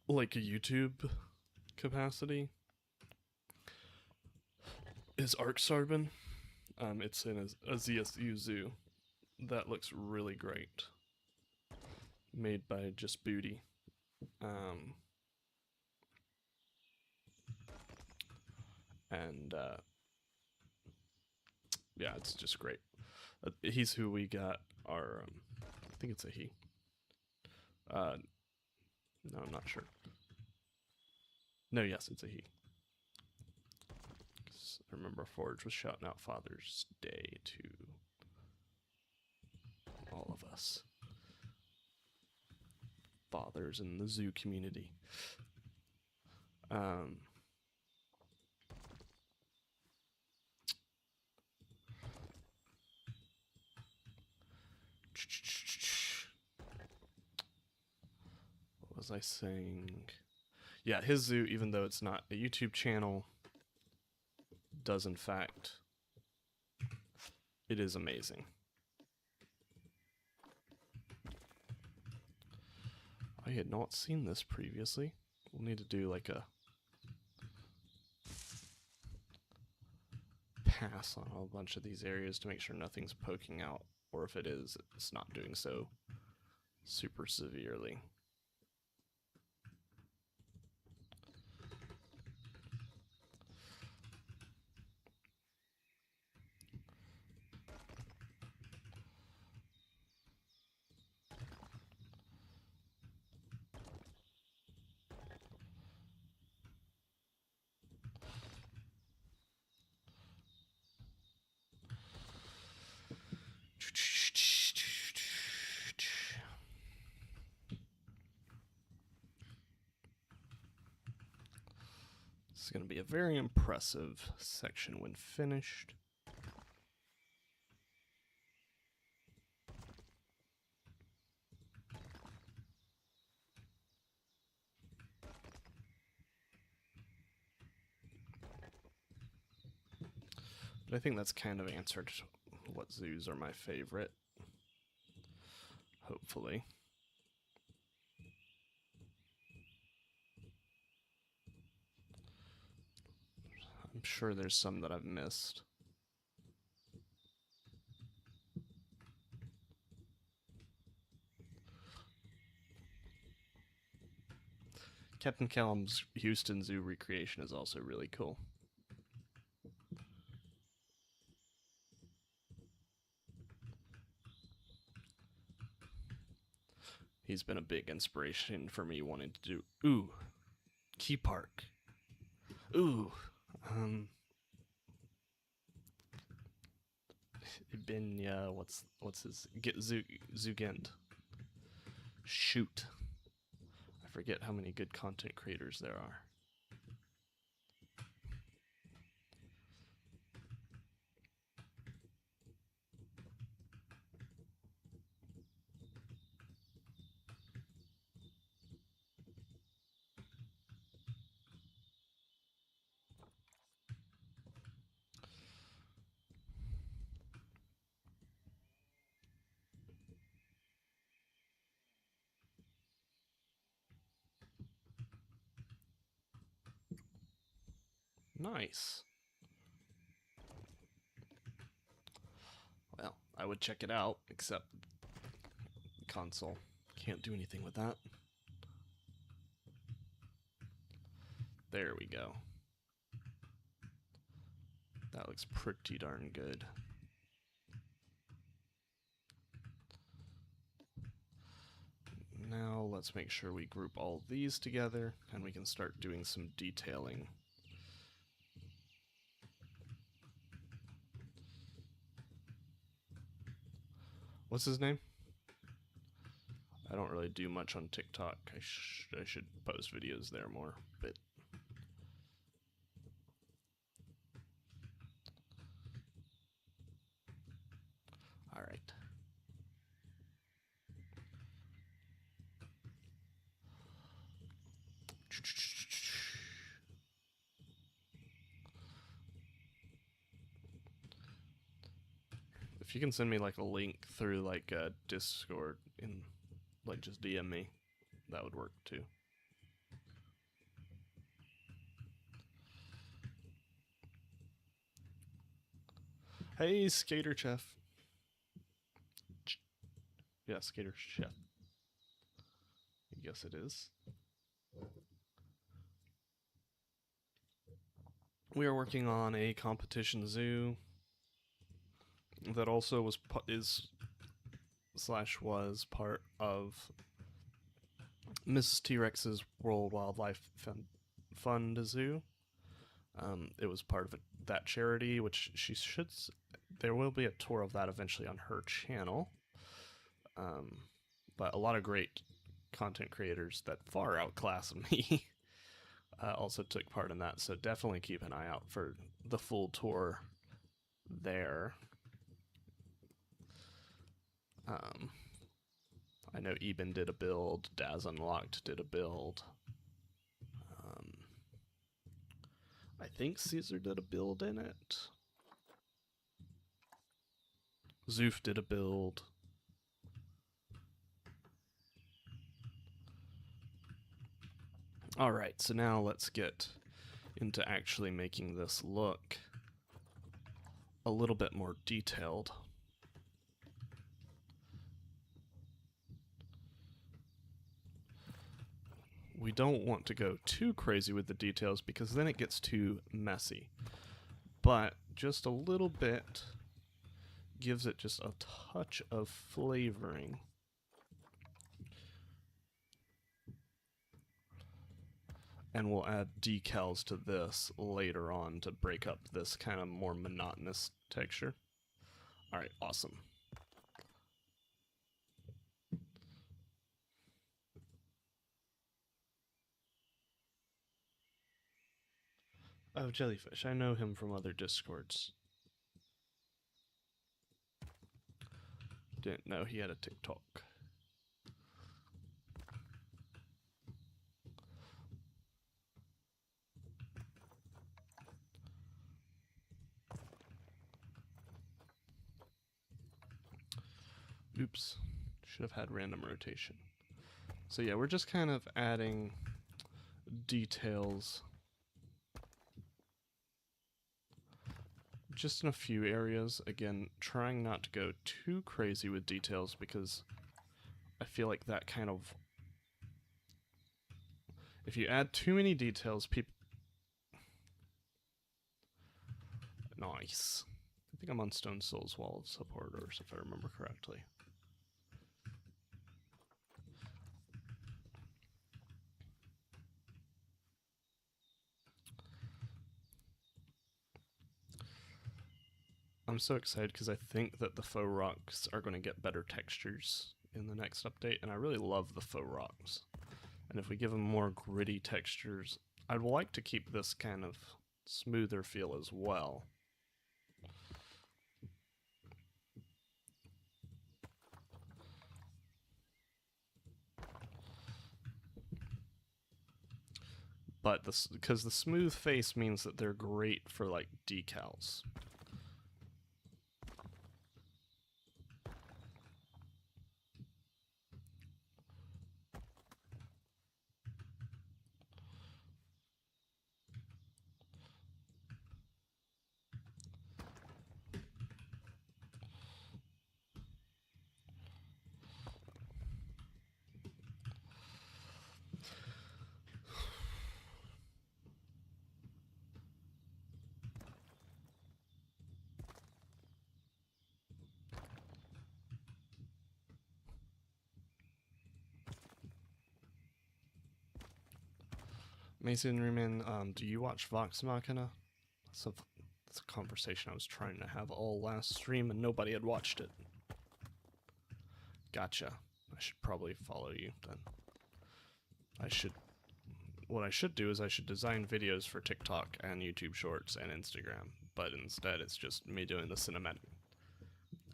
like a YouTube capacity is Arksarben. It's in a ZSU zoo that looks really great. Made by Just Booty. Yeah, it's just great. He's who we got our, I think it's a he. No, I'm not sure. No, yes, it's a he. I remember Forge was shouting out Father's Day to all of us. Fathers in the zoo community. What was I saying? Yeah, his zoo, even though it's not a YouTube channel, does in fact, it is amazing. I had not seen this previously. We'll need to do like a pass on a bunch of these areas to make sure nothing's poking out, or if it is, it's not doing so super severely. This is going to be a very impressive section when finished. But I think that's kind of answered what zoos are my favorite. hopefully. I'm sure there's some that I've missed. Captain Callum's Houston Zoo recreation is also really cool. He's been a big inspiration for me wanting to do. Ooh, Key Park. Ooh, what's his get Zugent. Shoot, I forget how many good content creators there are. Nice. Well, I would check it out, except console. Can't do anything with that. There we go. That looks pretty darn good. Now let's make sure we group all these together and we can start doing some detailing. What's his name? I don't really do much on TikTok. I should post videos there more, but all right. If you can send me like a link through like Discord in like just DM me, that would work too. Hey, Skater Chef. Yeah, Skater Chef. Yes, it is. We are working on a competition zoo that also was part of Mrs. T-Rex's World Wildlife Fund Zoo. It was part of that charity, which she should. There will be a tour of that eventually on her channel. But a lot of great content creators that far outclass me also took part in that. So definitely keep an eye out for the full tour there. I know Eben did a build, Daz Unlocked did a build. I think Caesar did a build in it. Zoof did a build. Alright, so now let's get into actually making this look a little bit more detailed. We don't want to go too crazy with the details because then it gets too messy. But just a little bit gives it just a touch of flavoring. And we'll add decals to this later on to break up this kind of more monotonous texture. Alright, awesome. Oh, Jellyfish. I know him from other Discords. Didn't know he had a TikTok. Oops. Should have had random rotation. So yeah, we're just kind of adding details just in a few areas. Again, trying not to go too crazy with details because I feel like that kind of... If you add too many details, people... Nice. I think I'm on Stone Soul's wall of supporters, if I remember correctly. I'm so excited because I think that the faux rocks are going to get better textures in the next update, and I really love the faux rocks. And if we give them more gritty textures, I'd like to keep this kind of smoother feel as well. But because the smooth face means that they're great for like decals. Masonryman, do you watch Vox Machina? That's a conversation I was trying to have all last stream and nobody had watched it. Gotcha. I should probably follow you then. What I should do is I should design videos for TikTok and YouTube Shorts and Instagram, but instead it's just me doing the cinematic.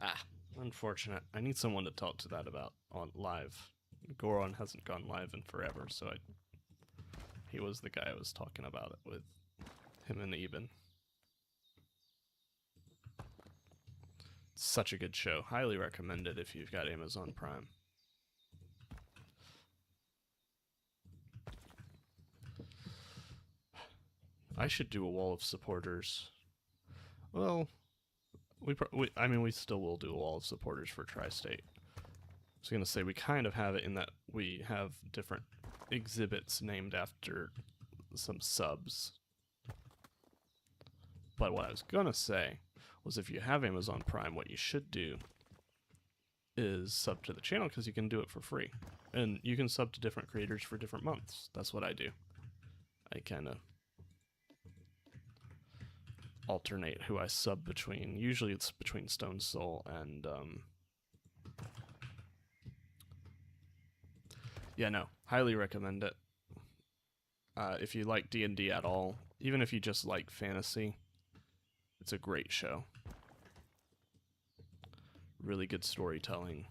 Ah, unfortunate. I need someone to talk to that about on live. Goron hasn't gone live in forever, so he was the guy I was talking about it with, him and Eben. Such a good show. Highly recommend it if you've got Amazon Prime. I should do a wall of supporters. Well, we still will do a wall of supporters for Tri-State. I was going to say we kind of have it in that we have different exhibits named after some subs. But what I was going to say was if you have Amazon Prime, what you should do is sub to the channel because you can do it for free. And you can sub to different creators for different months. That's what I do. I kind of alternate who I sub between. Usually it's between Stone Soul and yeah, no, highly recommend it. If you like D&D at all, even if you just like fantasy, it's a great show. Really good storytelling.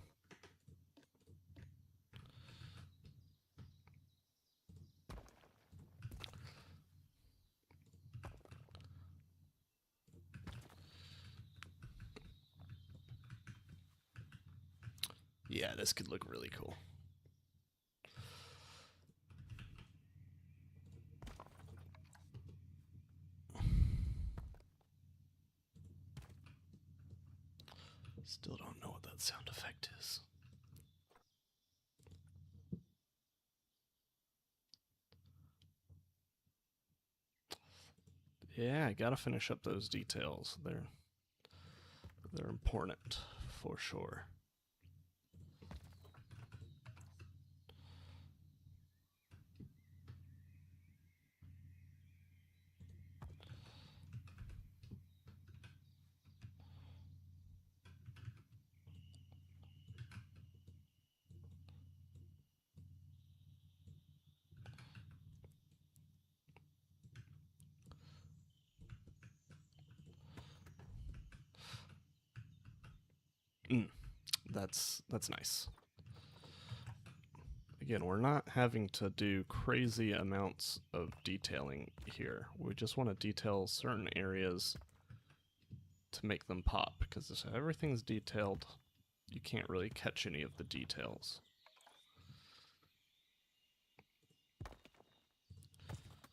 Yeah, this could look really cool. Still don't know what that sound effect is. Yeah, I gotta finish up those details. They're important for sure. That's nice. Again, we're not having to do crazy amounts of detailing here. We just want to detail certain areas to make them pop, because if everything's detailed, you can't really catch any of the details.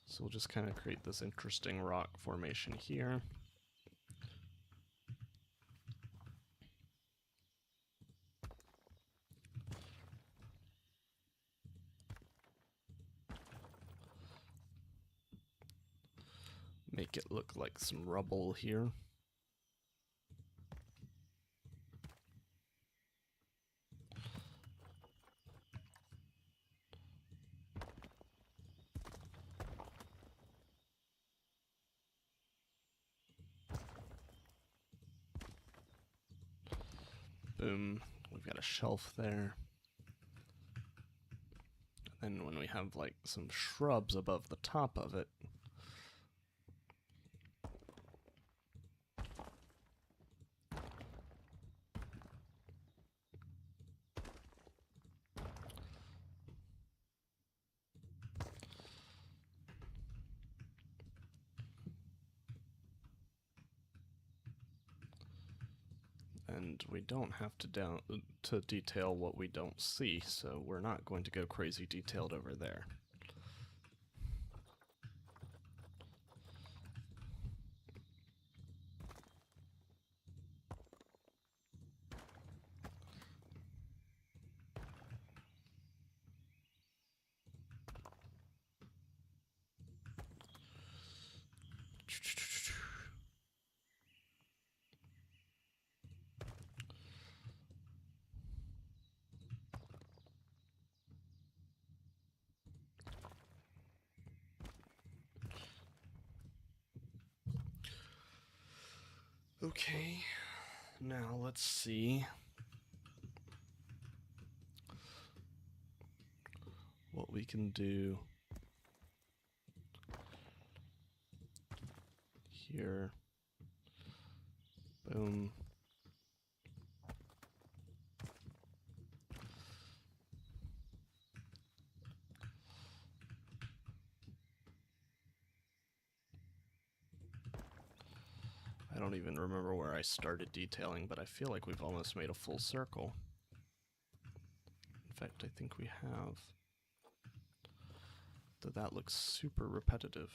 So we'll just kind of create this interesting rock formation here. Make it look like some rubble here. Boom, we've got a shelf there. And then when we have like some shrubs above the top of it, and we don't have to detail what we don't see, so we're not going to go crazy detailed over there. Okay, now let's see what we can do here. Boom. I don't even remember where I started detailing, but I feel like we've almost made a full circle. In fact, I think we have. Though that looks super repetitive.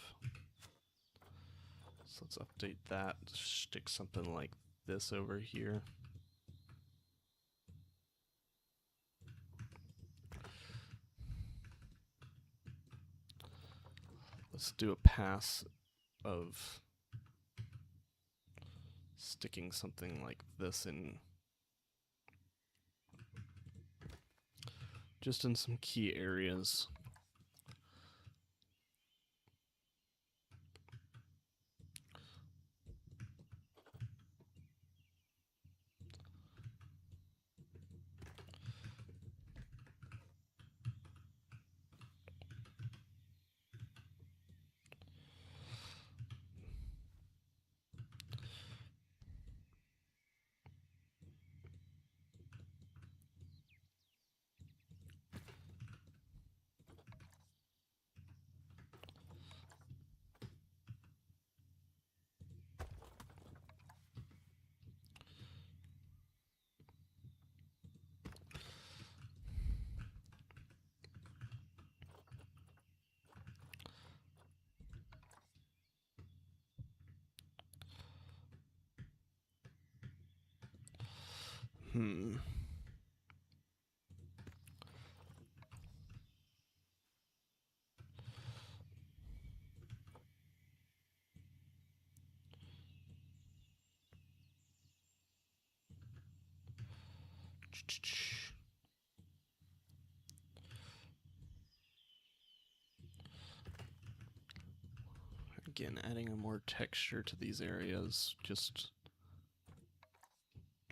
So let's update that, stick something like this over here. Let's do a pass of sticking something like this in, just in some key areas. Again, adding a more texture to these areas, just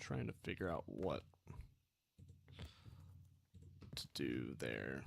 trying to figure out what to do there.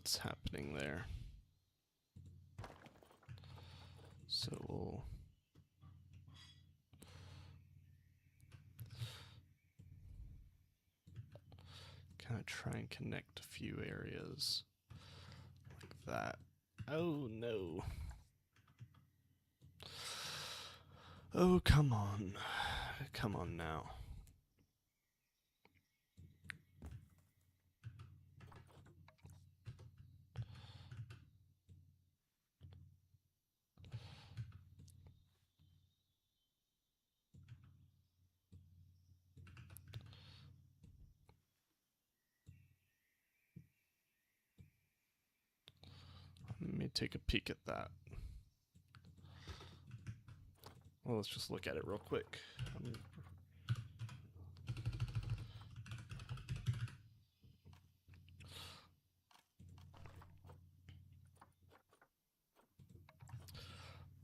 what's happening there. So we'll kind of try and connect a few areas like that. Oh no. Oh, come on. Come on now. Let me take a peek at that. Well, let's just look at it real quick.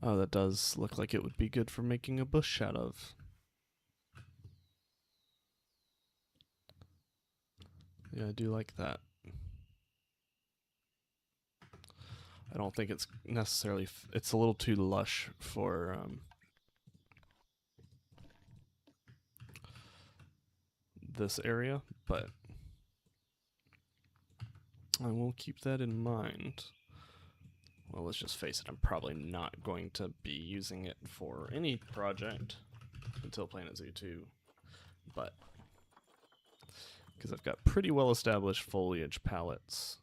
Oh, that does look like it would be good for making a bush out of. Yeah, I do like that. I don't think it's necessarily... it's a little too lush for... this area, but I will keep that in mind. Well, let's just face it, I'm probably not going to be using it for any project until Planet Zoo 2, but because I've got pretty well established foliage palettes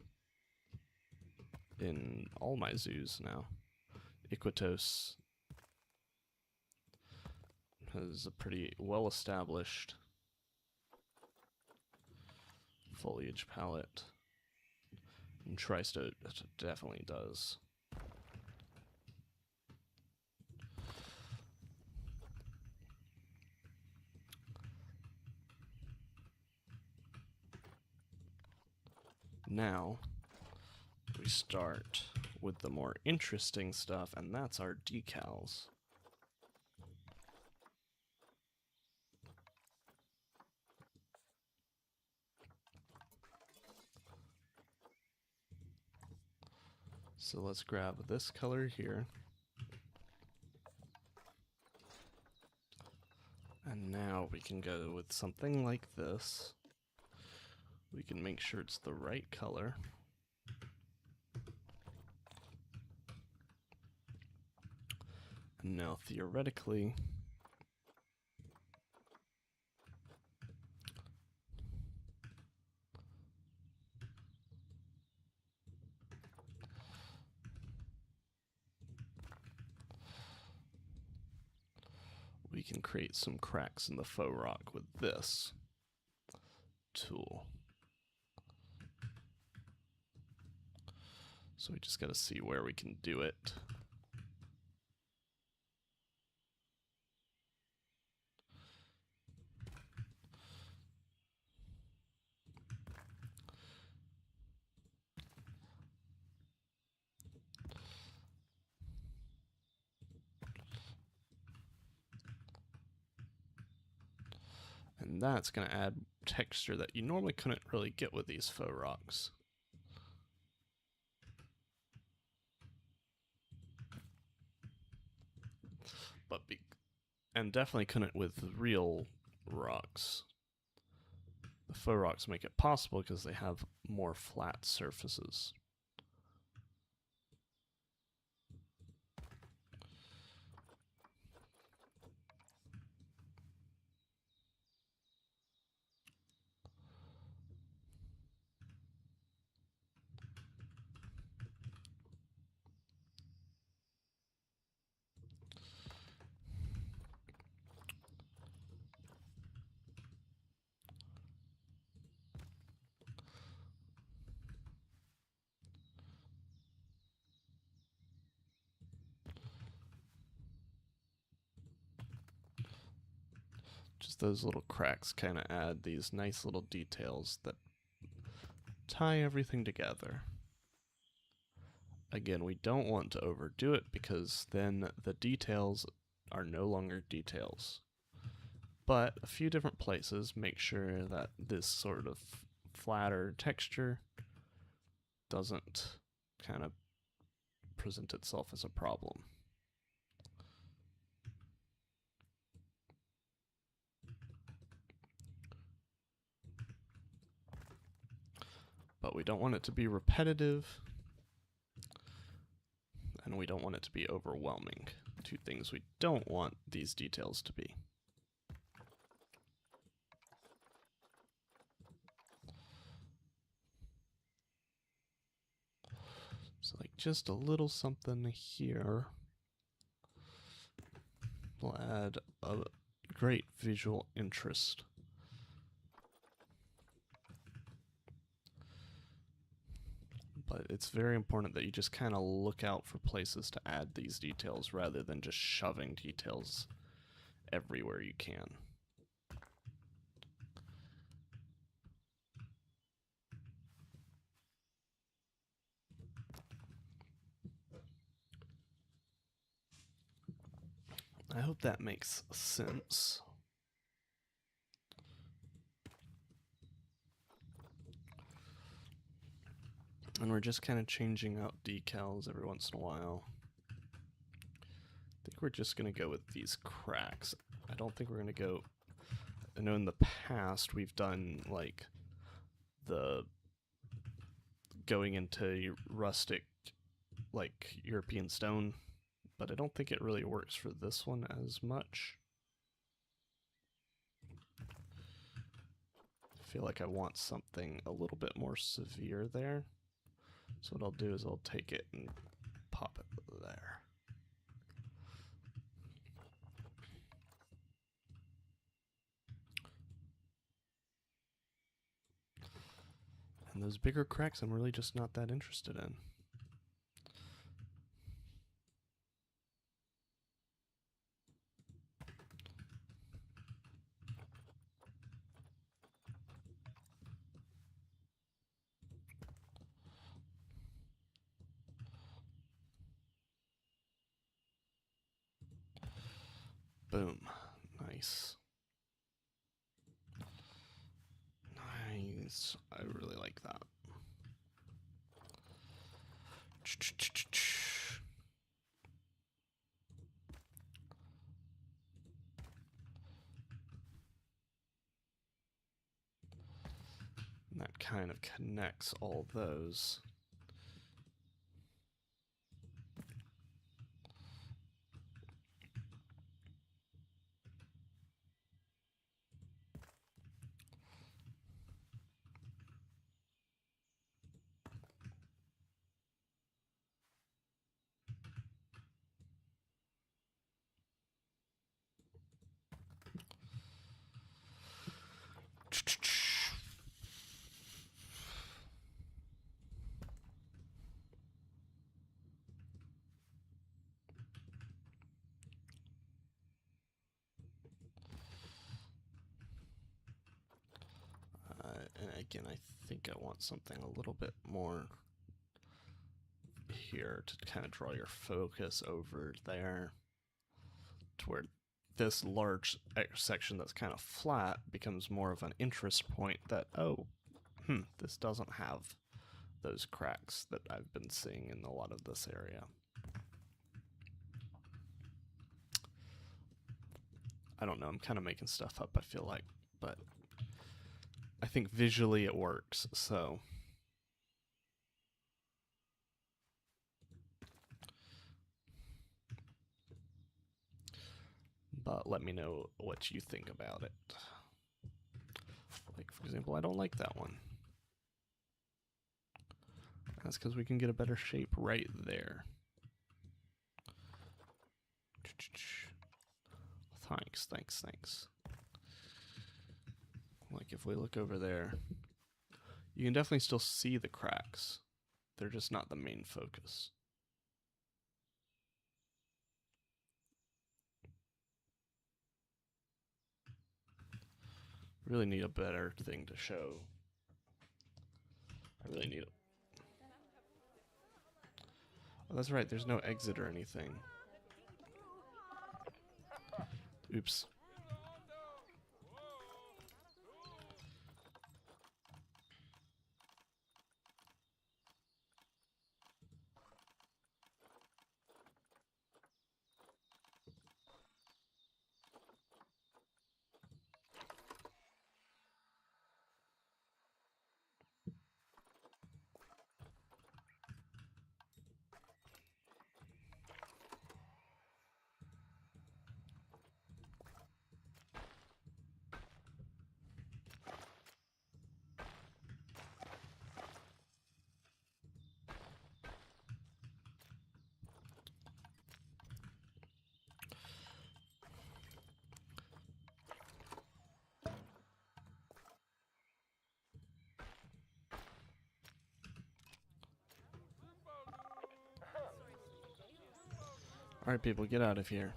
in all my zoos now. Iquitos has a pretty well established foliage palette, and Tristo definitely does. Now, we start with the more interesting stuff, and that's our decals. So let's grab this color here. And now we can go with something like this. We can make sure it's the right color. And now theoretically, we can create some cracks in the faux rock with this tool. So we just got to see where we can do it. And that's going to add texture that you normally couldn't really get with these faux rocks. And definitely couldn't with real rocks. The faux rocks make it possible because they have more flat surfaces. Just those little cracks kind of add these nice little details that tie everything together. Again, we don't want to overdo it because then the details are no longer details. But a few different places make sure that this sort of flatter texture doesn't kind of present itself as a problem. But we don't want it to be repetitive, and we don't want it to be overwhelming. Two things we don't want these details to be. So like just a little something here will add a great visual interest. But it's very important that you just kind of look out for places to add these details rather than just shoving details everywhere you can. I hope that makes sense. And we're just kind of changing out decals every once in a while. I think we're just going to go with these cracks. I don't think we're going to go... I know in the past we've done like the going into rustic like European stone, but I don't think it really works for this one as much. I feel like I want something a little bit more severe there. So what I'll do is I'll take it and pop it there. And those bigger cracks I'm really just not that interested in. Boom. Nice. Nice. I really like that. And that kind of connects all those. And again, I think I want something a little bit more here to kind of draw your focus over there to where this large section that's kind of flat becomes more of an interest point that, oh, this doesn't have those cracks that I've been seeing in a lot of this area. I don't know, I'm kind of making stuff up, I feel like, but I think visually it works, so. But let me know what you think about it. Like, for example, I don't like that one. That's because we can get a better shape right there. Thanks. Like, if we look over there, you can definitely still see the cracks. They're just not the main focus. Really need a better thing to show. I really need it. Oh, that's right, there's no exit or anything. Oops. Alright, people, get out of here.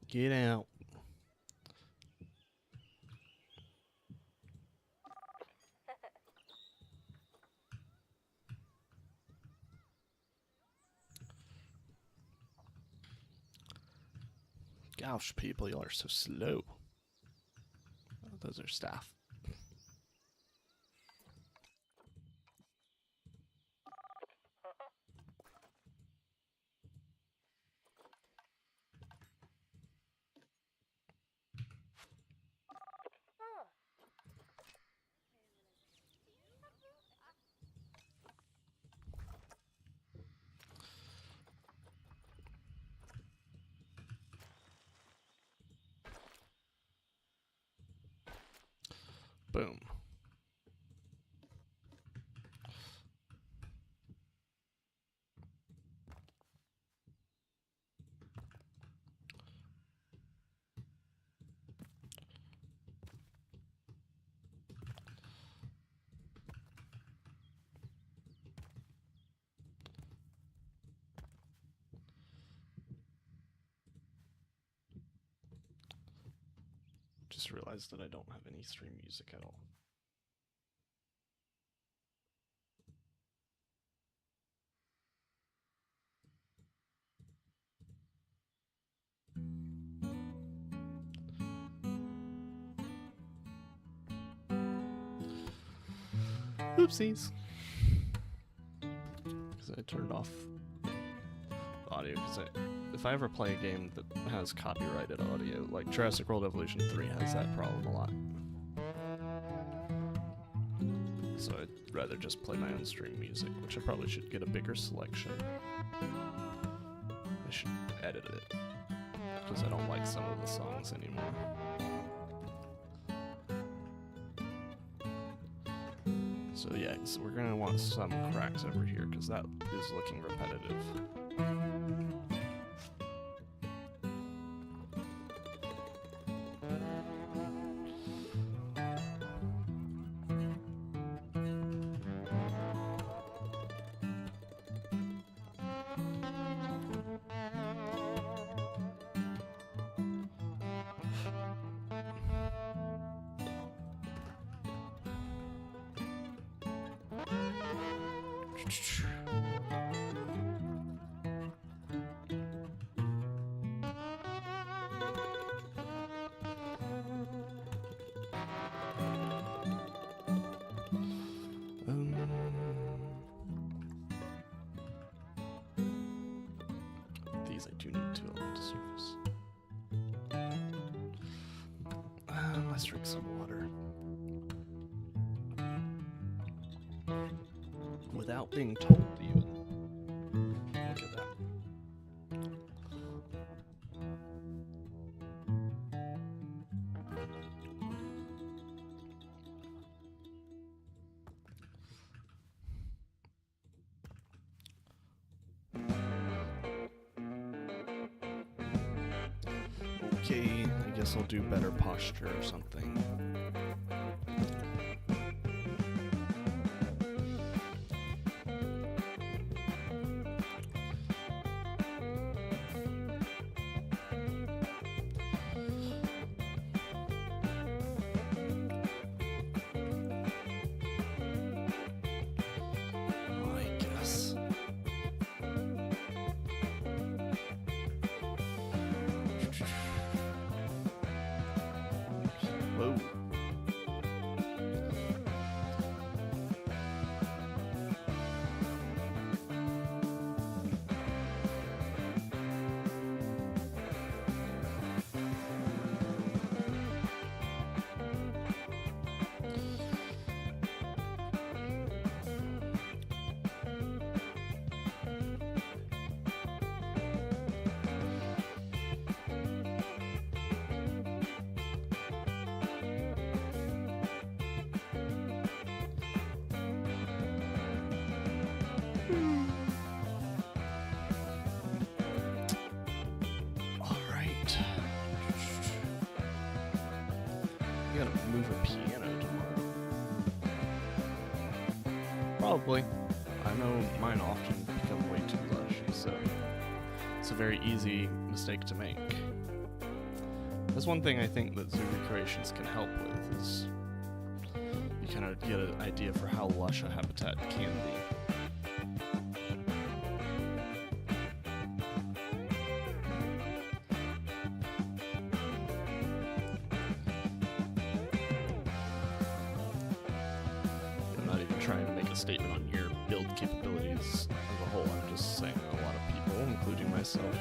Get out. Gosh, people, y'all are so slow. Oh, those are staff. Boom. Just realized that I don't have any stream music at all. Oopsies. Because I turned off audio, because if I ever play a game that has copyrighted audio, like Jurassic World Evolution 3 has that problem a lot. So I'd rather just play my own stream music, which I probably should get a bigger selection. I should edit it, because I don't like some of the songs anymore. So yeah, so we're gonna want some cracks over here, because that is looking repetitive. These I do need to allow to surface. Let's drink some water. Without being told, even. Look at that. Okay, I guess I'll do better posture or something. Whoa. Move a piano tomorrow. Probably. I know mine often become way too lushy, so it's a very easy mistake to make. That's one thing I think that zoo recreations can help with, is you kind of get an idea for how lush a habitat can be. I'm not even trying to make a statement on your build capabilities as a whole, I'm just saying a lot of people, including myself.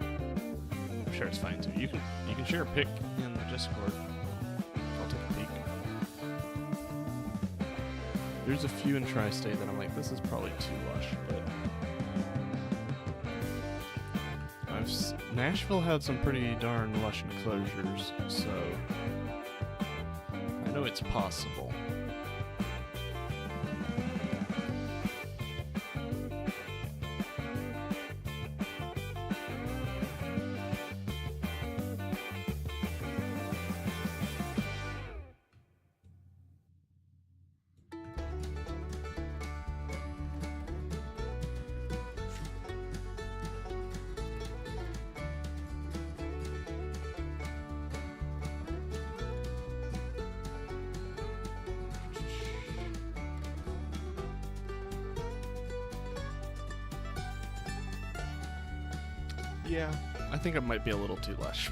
I'm sure it's fine too. You can share a pic in the Discord. I'll take a peek. There's a few in Tri-State that I'm like, this is probably too lush, but Nashville had some pretty darn lush enclosures, so I know it's possible. Yeah, I think it might be a little too lush.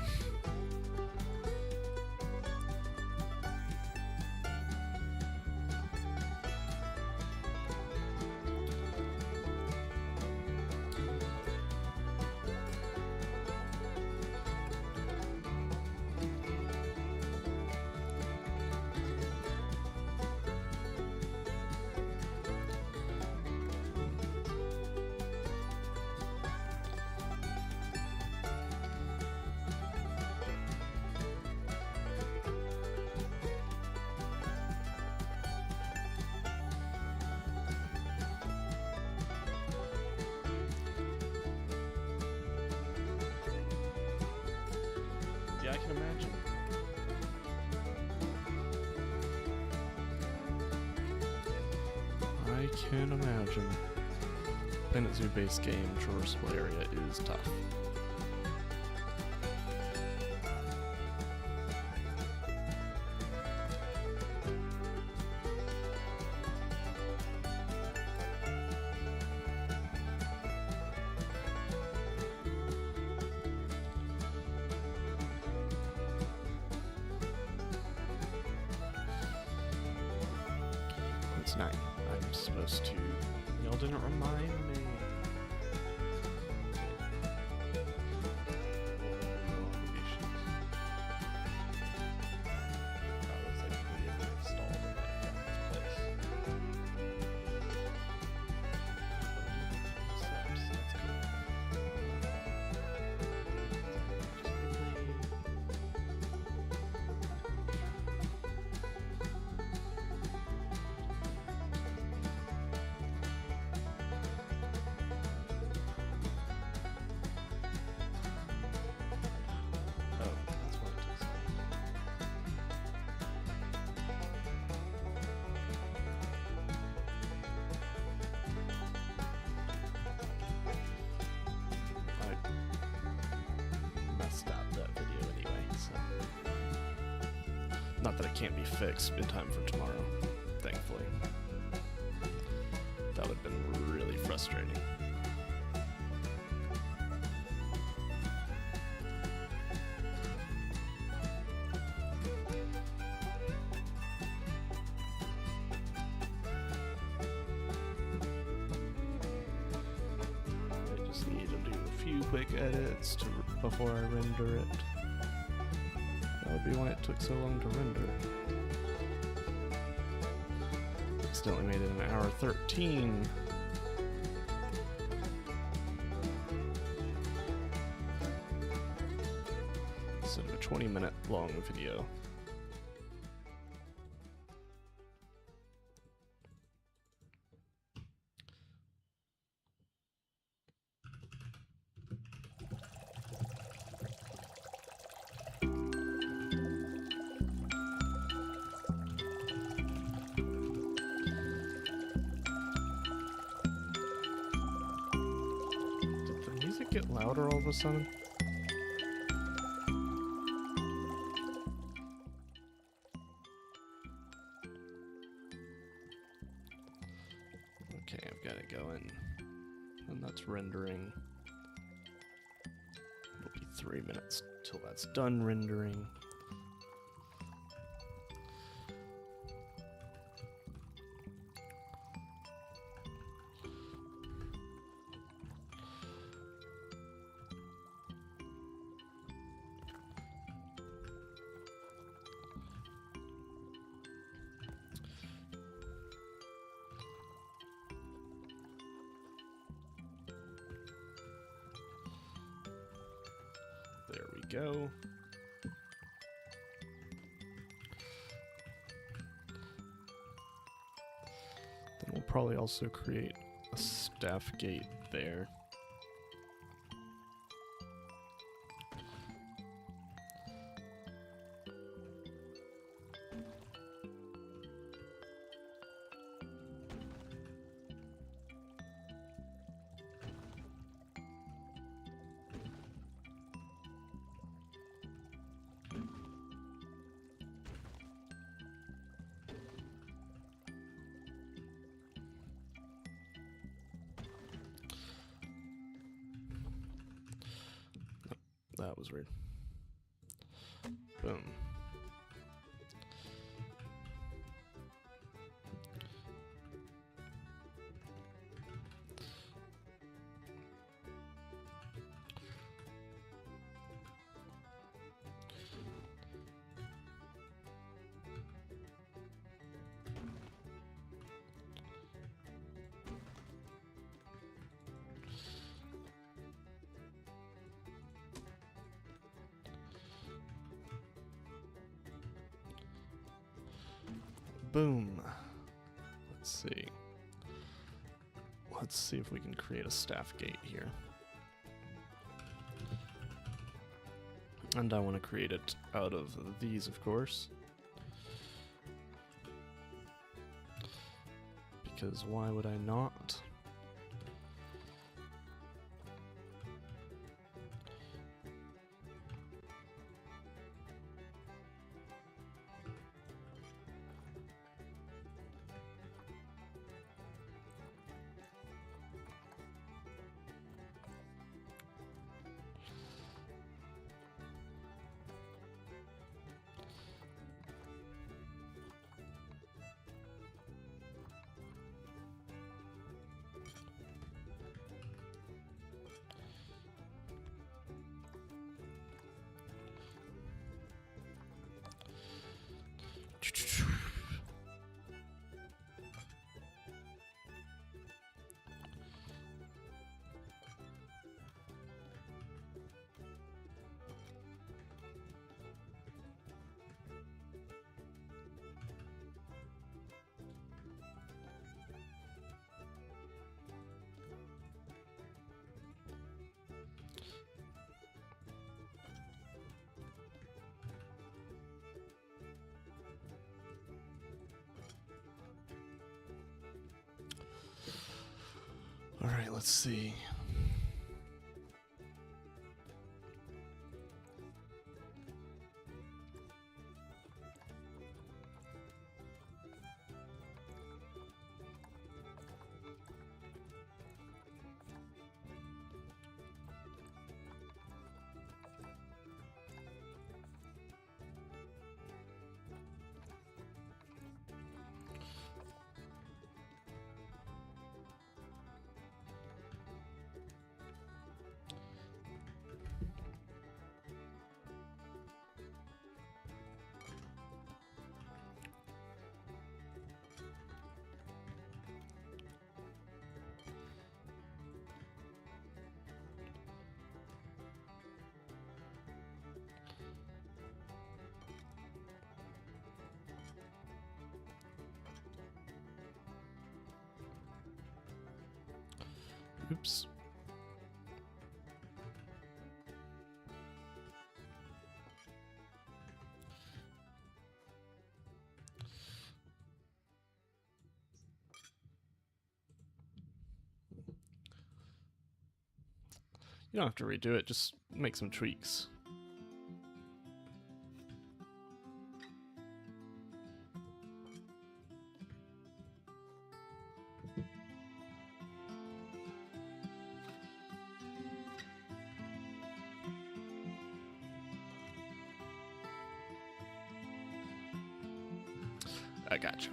Yeah, I can imagine. I can imagine. Planet Zoo base game traversable area is tough. It's 9. I'm supposed to... Y'all didn't remind me. Not that it can't be fixed in time for tomorrow, thankfully. That would have been really frustrating. I just need to do a few quick edits before I render it. That would be why it took so long to render. Accidentally made it an hour 13. Instead of a 20-minute long video. get louder all of a sudden? Okay, I've got it going. And that's rendering. It'll be 3 minutes till that's done rendering. There we go. Then we'll probably also create a staff gate there. That was weird. Boom. Boom. Let's see. Let's see if we can create a staff gate here. And I want to create it out of these, of course. Because why would I not? All right, let's see. Oops. You don't have to redo it, just make some tweaks. I gotcha.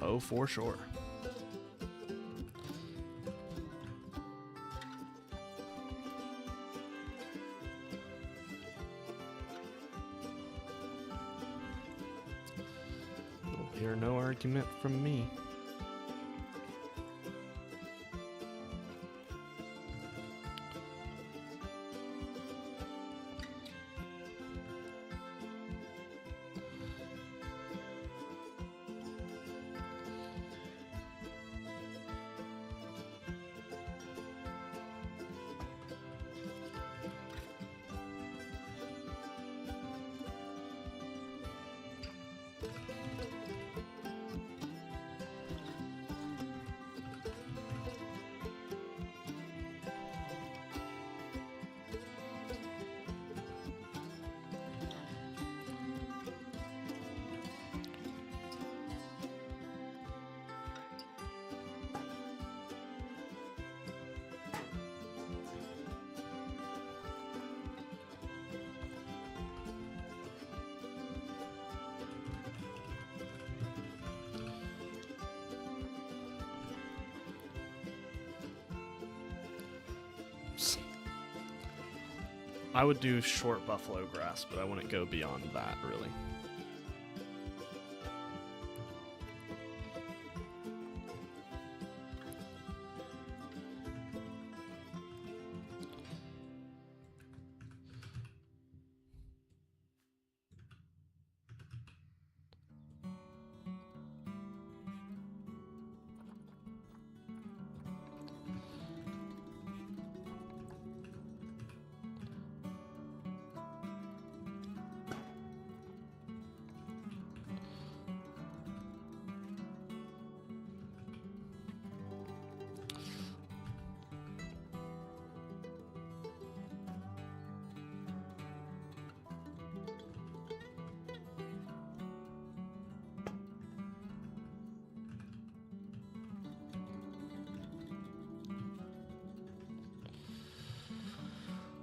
Oh, for sure. You'll hear no argument from me. I would do short buffalo grass, but I wouldn't go beyond that, really.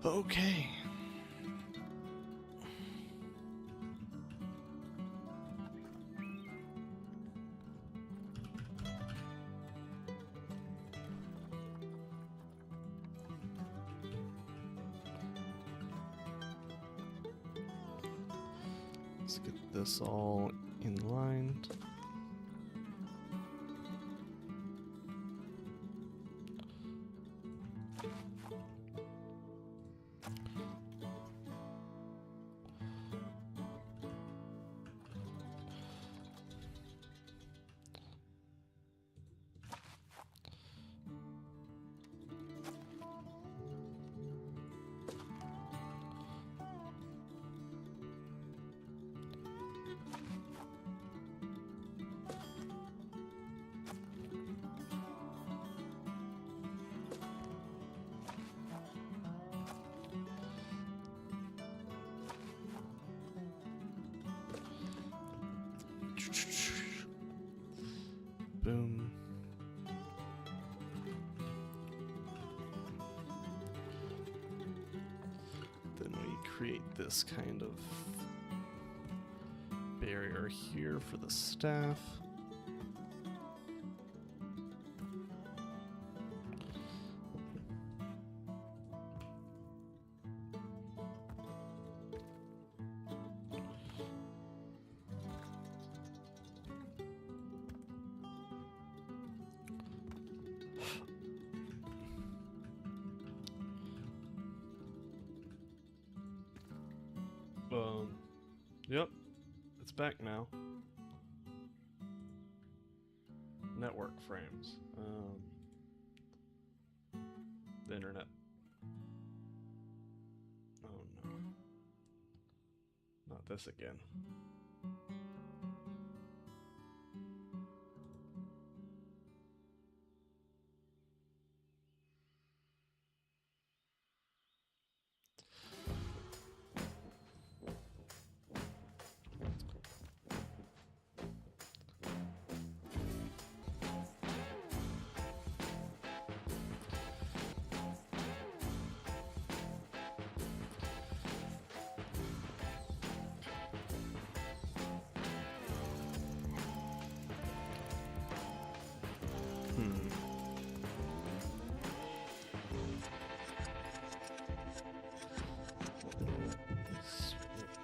Okay. Let's get this all inlined. Boom. Then we create this kind of barrier here for the staff. Yep, it's back now. Network frames. The internet. Oh no. Not this again.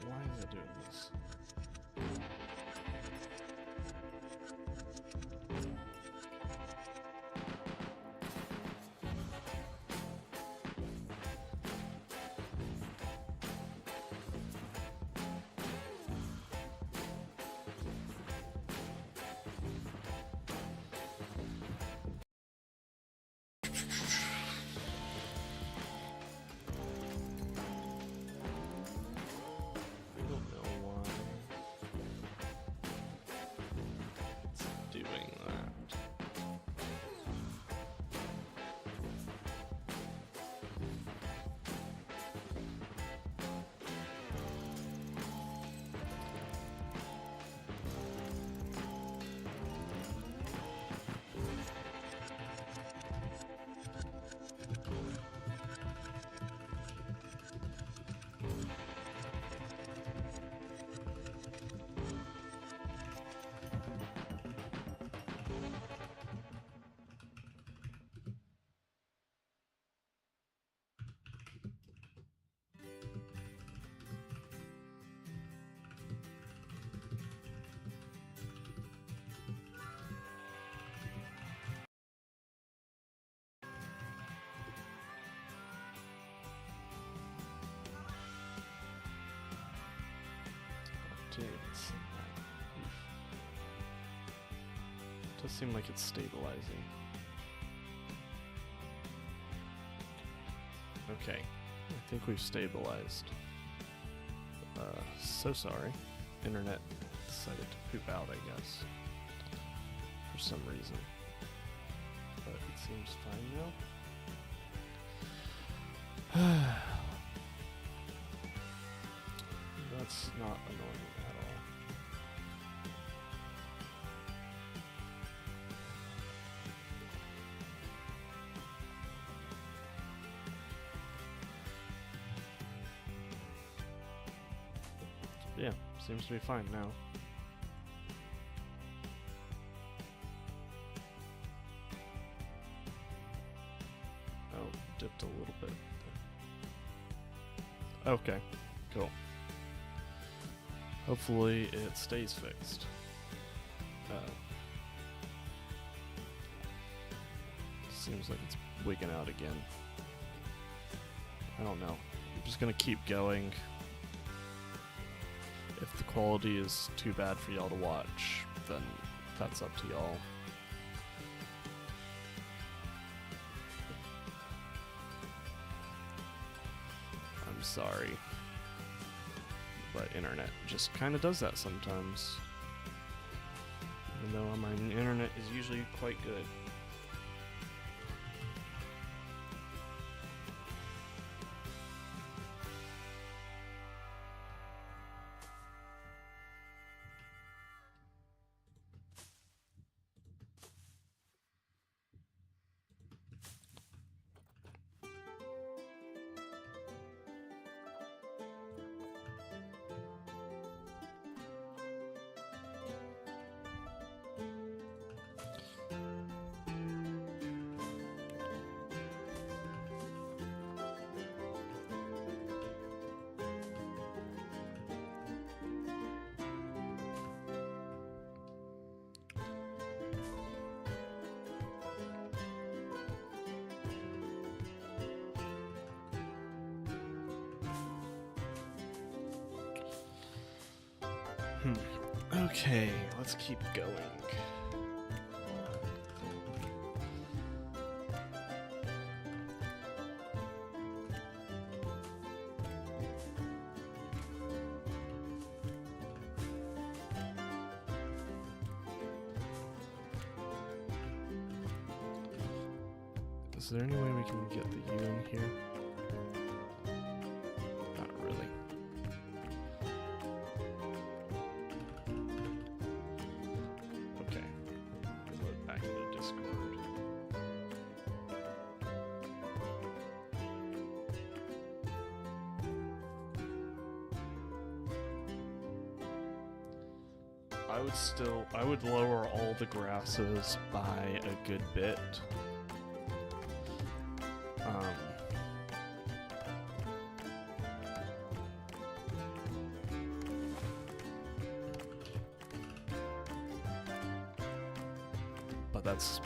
Why is it doing this? Does seem like it's stabilizing. Okay, I think we've stabilized. So sorry. Internet decided to poop out, I guess. For some reason. But it seems fine now. That's not annoying at all. Yeah, seems to be fine now. Oh, dipped a little bit. Okay, cool. Hopefully it stays fixed. Seems like it's wigging out again. I don't know. I'm just gonna keep going. If the quality is too bad for y'all to watch, then that's up to y'all. I'm sorry. But internet just kind of does that sometimes. Even though my internet is usually quite good. Okay, let's keep going. Is there any way we can get the U in here? Not really. Okay. Reload back into Discord. I would lower all the grasses by a good bit. But that's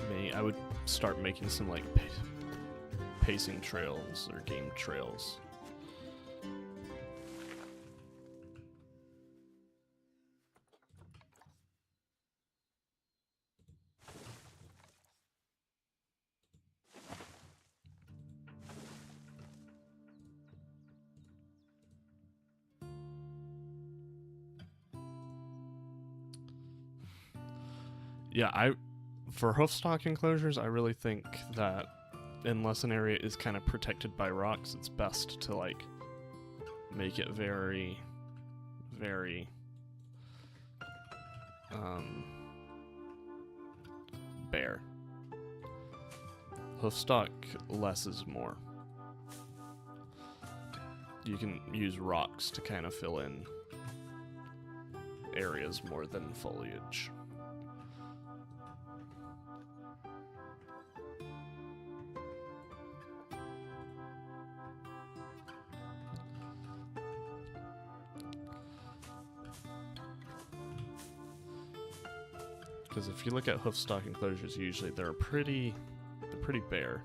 me. I would start making some like pacing trails or game trails. Yeah, for hoofstock enclosures, I really think that unless an area is kind of protected by rocks, it's best to like make it very, very bare. Hoofstock, less is more. You can use rocks to kind of fill in areas more than foliage. Because if you look at hoofstock enclosures, usually they're pretty bare.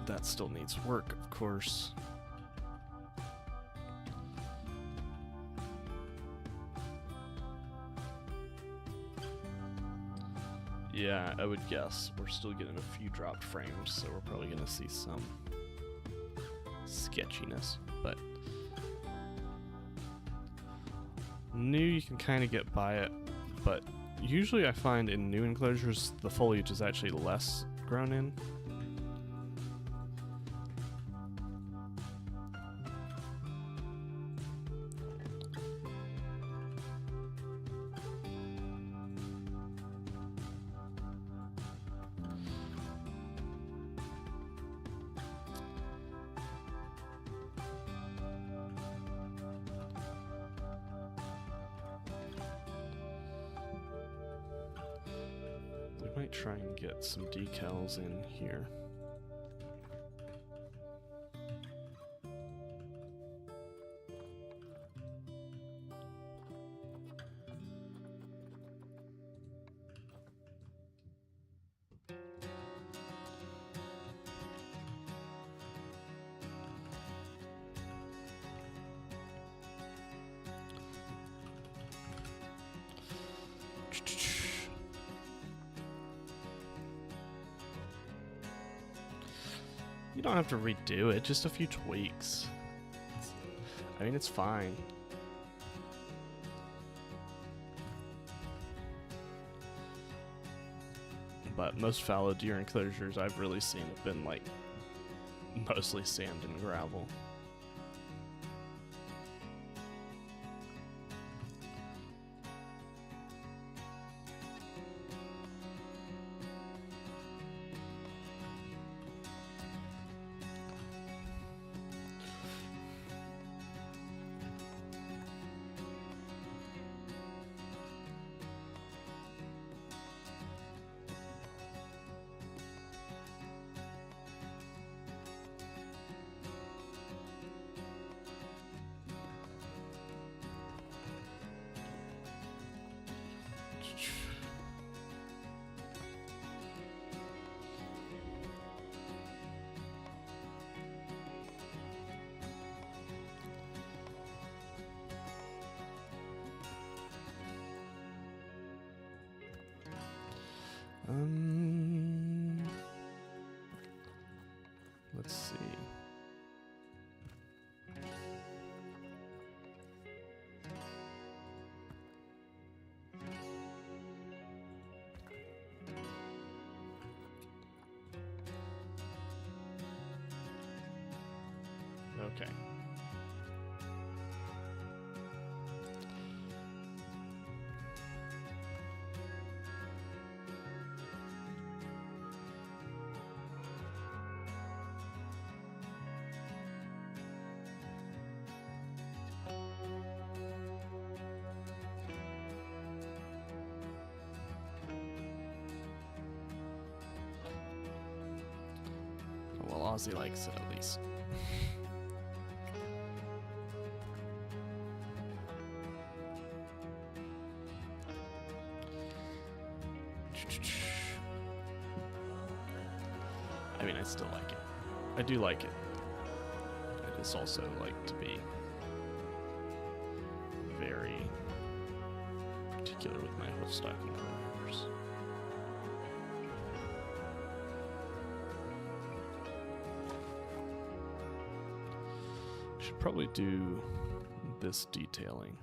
That still needs work, of course. Yeah, I would guess we're still getting a few dropped frames, so we're probably going to see some sketchiness, but new you can kind of get by it, but usually I find in new enclosures the foliage is actually less grown in. We might try and get some decals in here. You don't have to redo it, just a few tweaks. I mean, it's fine. but most fallow deer enclosures I've really seen have been like mostly sand and gravel. Let's see. Okay. Well, Ozzy likes it at least. I mean, I still like it. I do like it. I just also like to be very particular with my hoof stocking wires. Should probably do this detailing.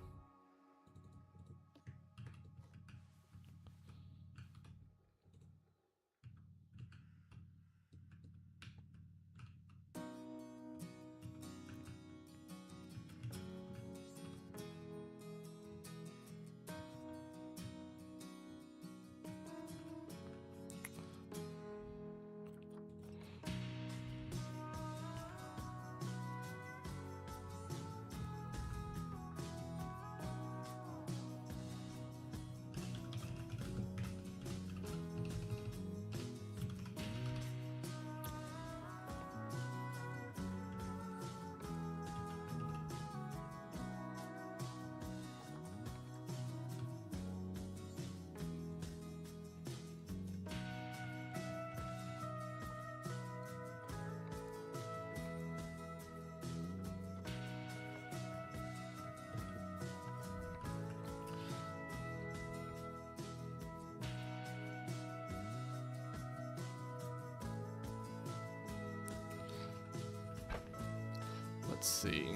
Let's see.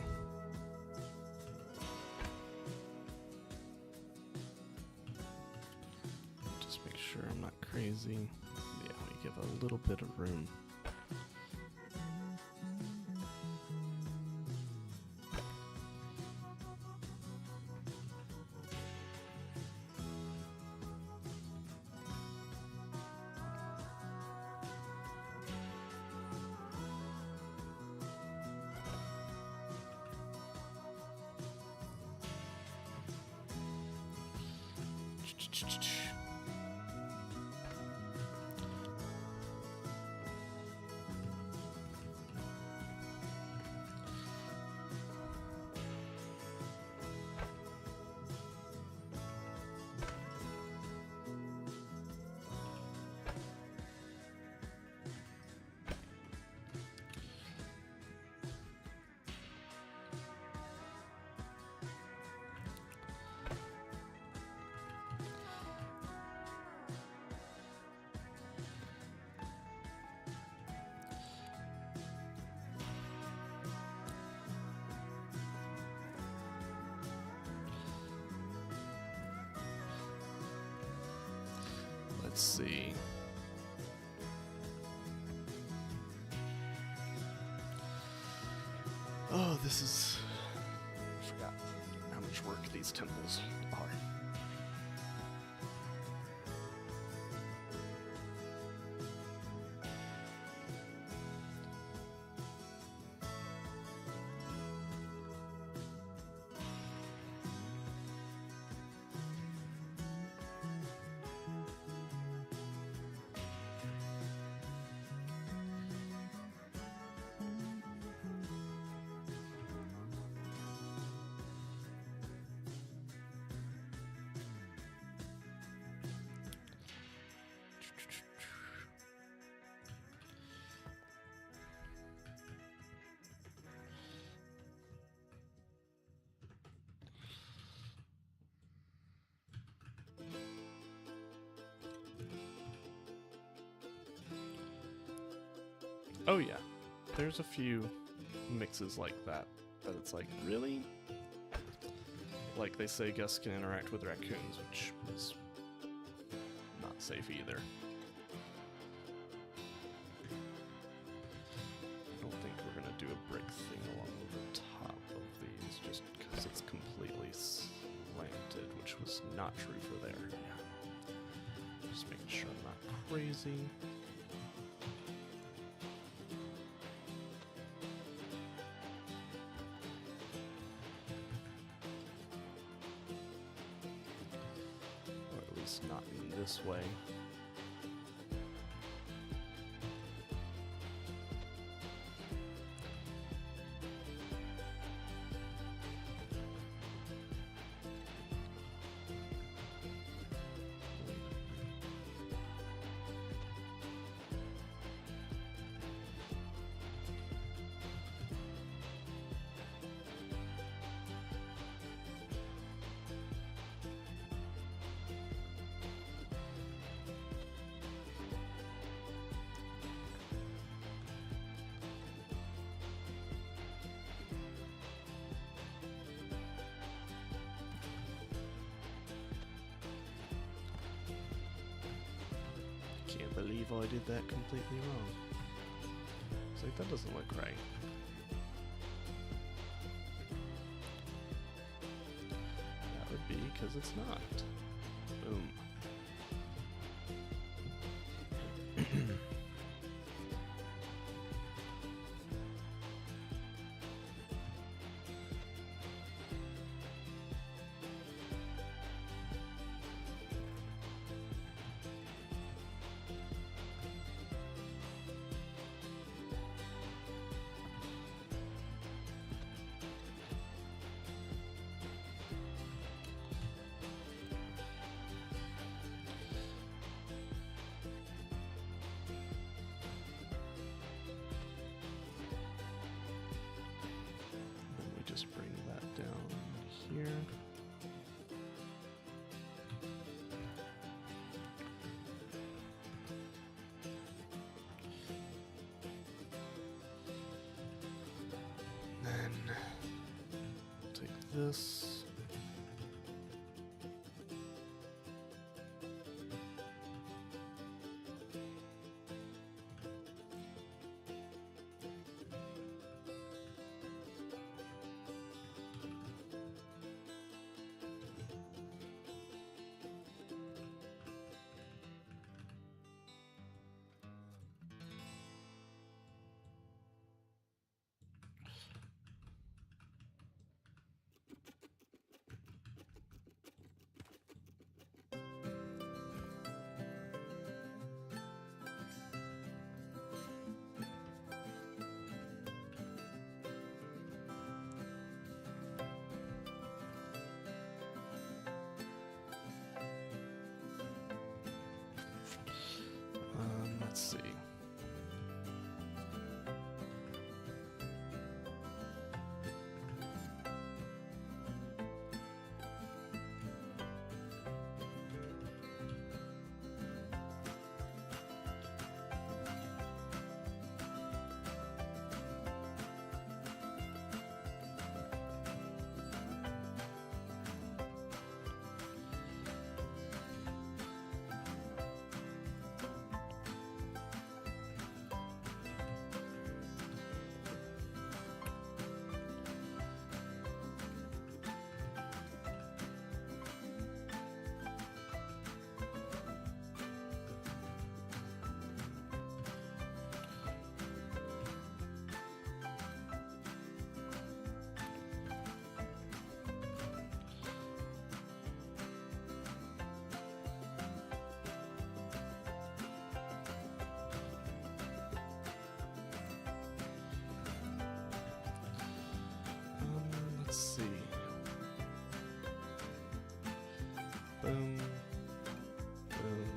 Just make sure I'm not crazy. Yeah, we give a little bit of room. Let's see. this is... I forgot how much work these temples are. Oh yeah, there's a few mixes like that it's like, really? Like they say guests can interact with raccoons, which is not safe either. I don't think we're gonna do a brick thing along the top of these, just because it's completely slanted, which was not true for there. Yeah. Just making sure I'm not crazy. Not in this way. Can't believe I did that completely wrong. It's like, that doesn't look right. That would be because it's not. Boom. Just bring that down here. Then take this. Let's see. Let's see. Boom. Boom.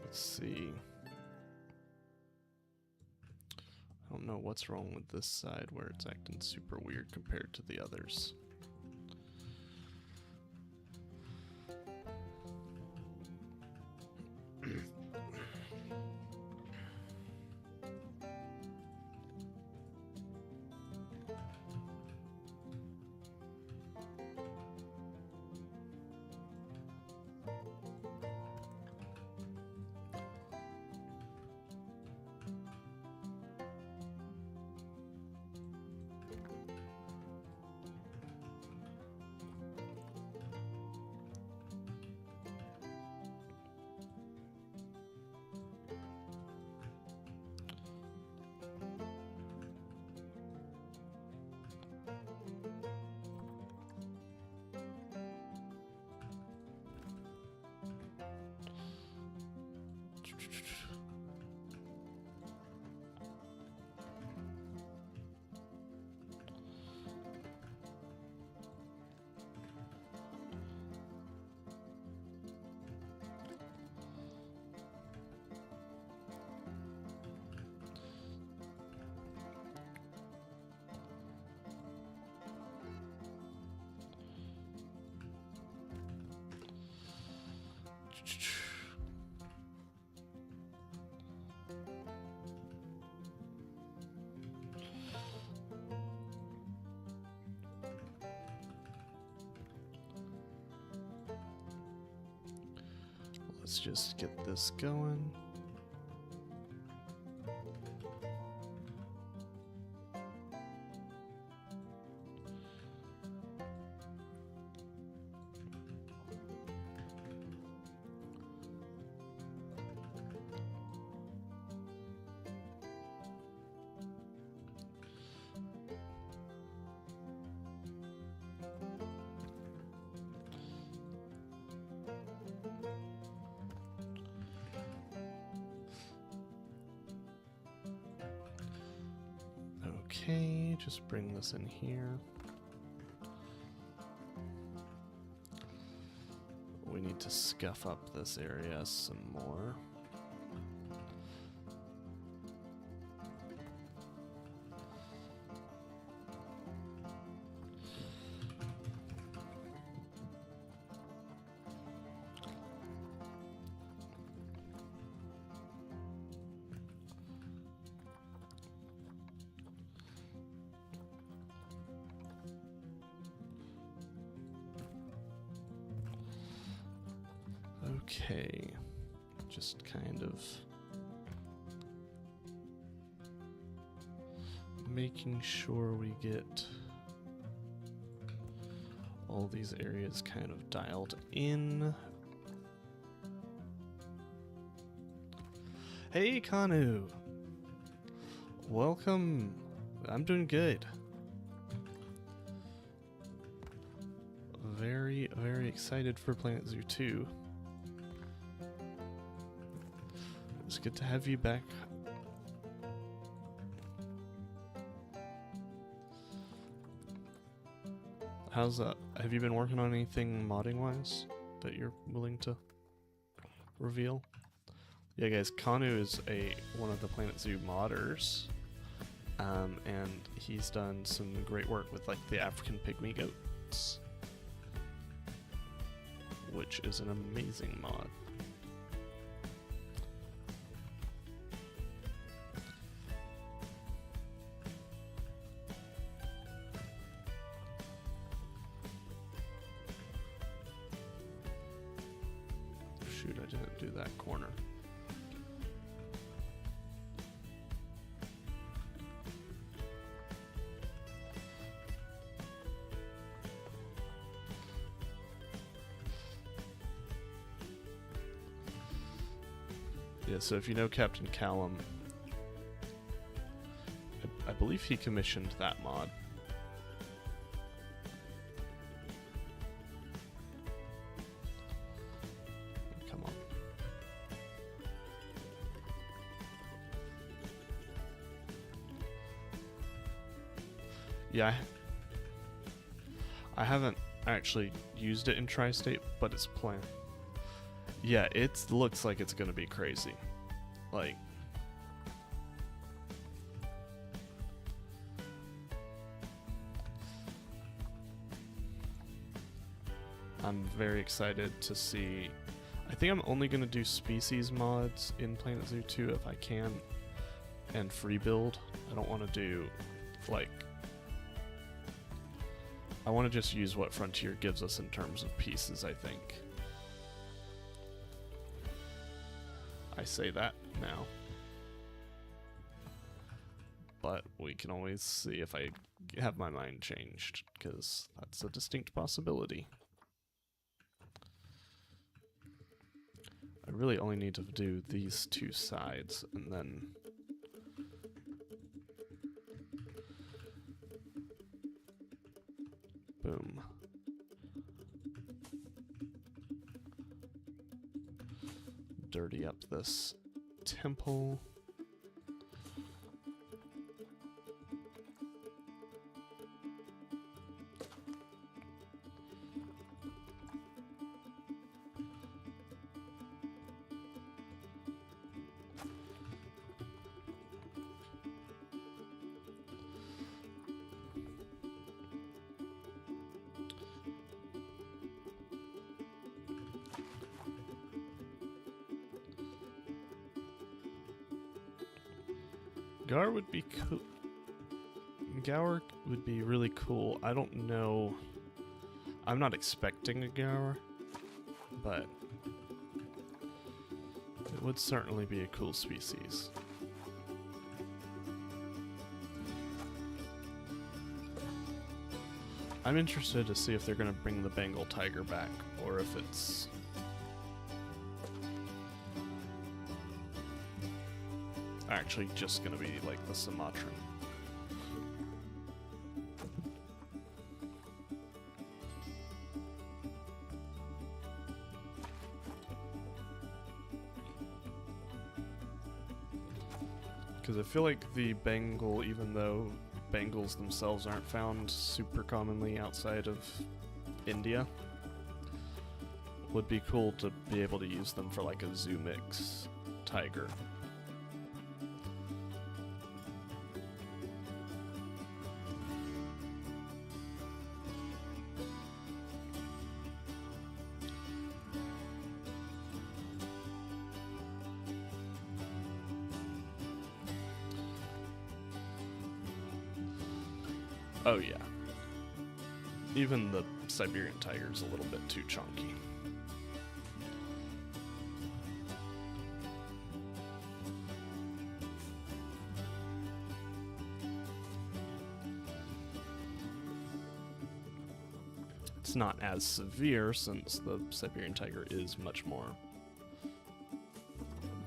Let's see. I don't know what's wrong with this side where it's acting super weird compared to the others. Let's just get this going. Okay, just bring this in here. We need to scuff up this area some more. Okay, just kind of making sure we get all these areas kind of dialed in. Hey Kanu! Welcome! I'm doing good. Very, very excited for Planet Zoo 2. It's good to have you back. How's that? Have you been working on anything modding wise that you're willing to reveal? Yeah guys, Kanu is one of the Planet Zoo modders, and he's done some great work with like the African pygmy goats, which is an amazing mod. didn't do that corner. Yeah, so if you know Captain Callum, I believe he commissioned that mod. Come on. Yeah, I haven't actually used it in Tri-State, but it's planned. Yeah, it looks like it's gonna be crazy. Like, I'm very excited to see. I think I'm only gonna do species mods in Planet Zoo 2 if I can, and free build. I don't want to do, like, I want to just use what Frontier gives us in terms of pieces, I think. I say that now. But we can always see if I have my mind changed, because that's a distinct possibility. I really only need to do these two sides, and then boom. Dirty up this temple. Gar would be cool. Gower would be really cool. I don't know. I'm not expecting a Gower, but it would certainly be a cool species. I'm interested to see if they're going to bring the Bengal tiger back, or if it's actually just gonna be like the Sumatran. Because I feel like the Bengal, even though Bengals themselves aren't found super commonly outside of India, would be cool to be able to use them for like a zoo mix tiger. Oh yeah. Even the Siberian tiger's a little bit too chunky. It's not as severe since the Siberian tiger is much more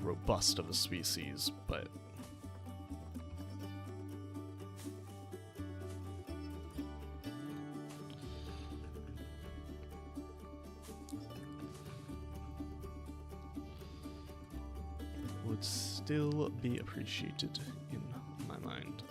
robust of a species, but would still be appreciated in my mind.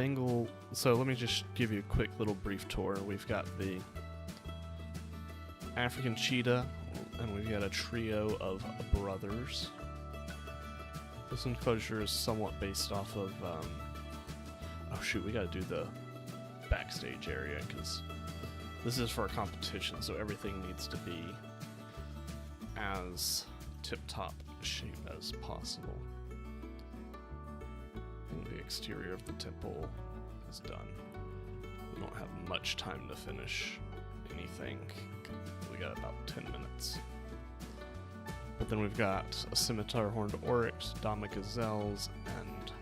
Bengal. So let me just give you a quick little brief tour. We've got the African cheetah, and we've got a trio of brothers. This enclosure is somewhat based off of, oh shoot, we gotta do the backstage area, because this is for a competition, so everything needs to be as tip-top shape as possible. I think the exterior of the temple is done. We don't have much time to finish anything. We got about 10 minutes. But then we've got a scimitar horned oryx, Dama gazelles, and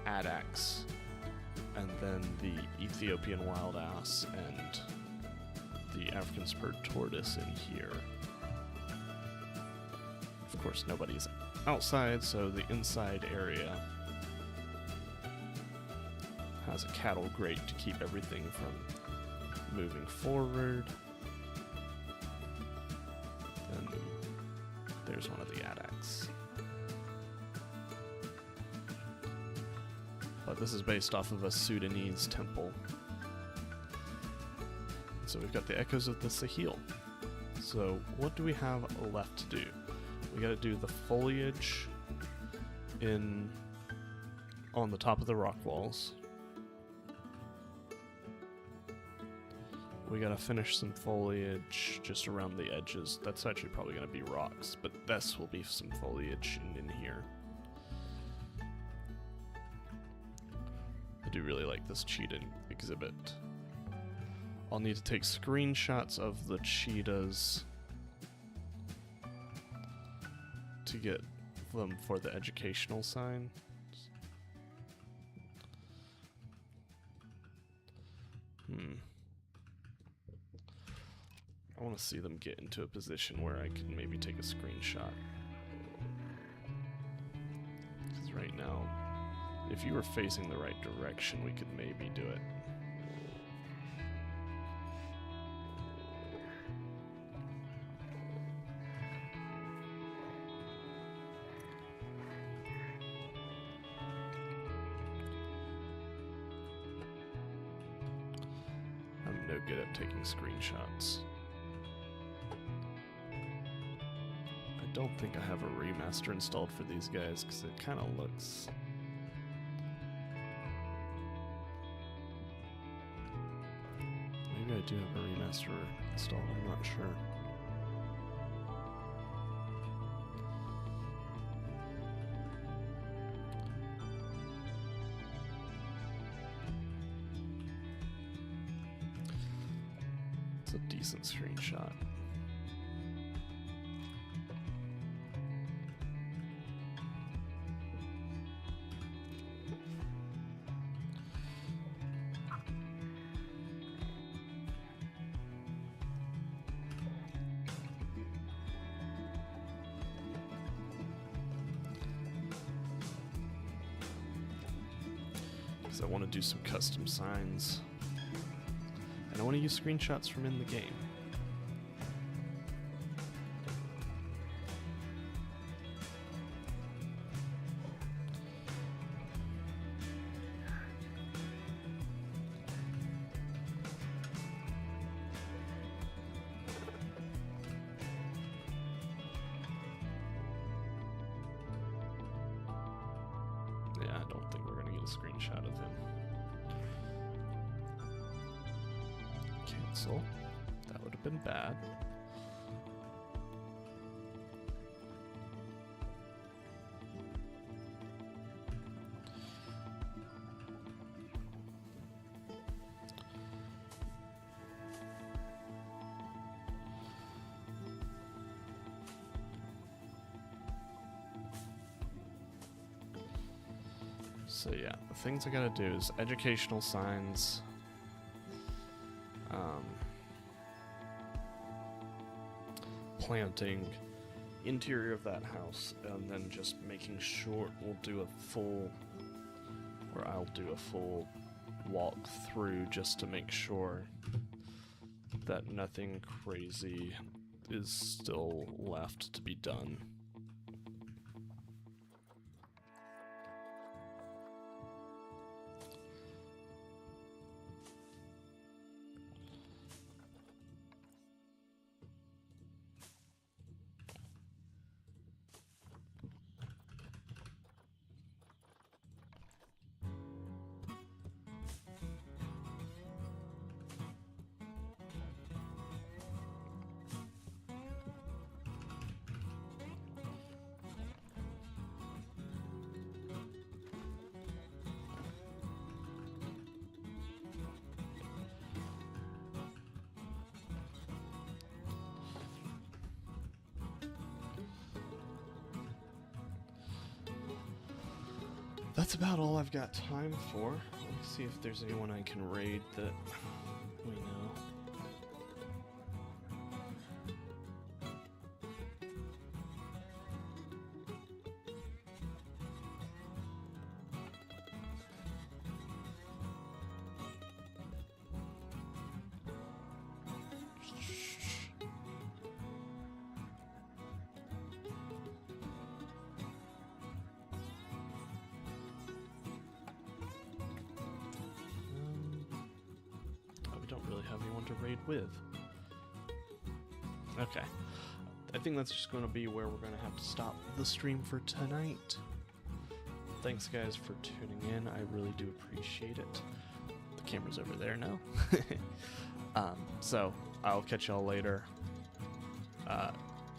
addax, and then the Ethiopian wild ass and the African spurred tortoise in here. Of course, nobody's outside, so the inside area has a cattle grate to keep everything from moving forward. Then there's one of the addax. But this is based off of a Sudanese temple. So we've got the echoes of the Sahel. So what do we have left to do? We gotta do the foliage on the top of the rock walls. We gotta finish some foliage just around the edges. That's actually probably gonna be rocks, but this will be some foliage in here. I do really like this cheetah exhibit. I'll need to take screenshots of the cheetahs to get them for the educational sign. I want to see them get into a position where I can maybe take a screenshot. Because right now, if you were facing the right direction, we could maybe do it. I'm no good at taking screenshots. I don't think I have a remaster installed for these guys because it kind of looks... Maybe I do have a remaster installed, I'm not sure. It's a decent screenshot. I want to do some custom signs, and I want to use screenshots from in the game. Yeah, I don't think we're going to get a screenshot of him. Cancel. That would have been bad. So yeah, the things I gotta do is educational signs, planting, interior of that house, and then just making sure we'll do a full, or I'll do a full walk through just to make sure that nothing crazy is still left to be done. that's about all I've got time for. Let me see if there's anyone I can raid that we know. Don't really have anyone to raid with. Okay. I think that's just going to be where we're going to have to stop the stream for tonight. Thanks guys for tuning in. I really do appreciate it. The camera's over there now. So I'll catch y'all later.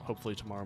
Hopefully tomorrow morning.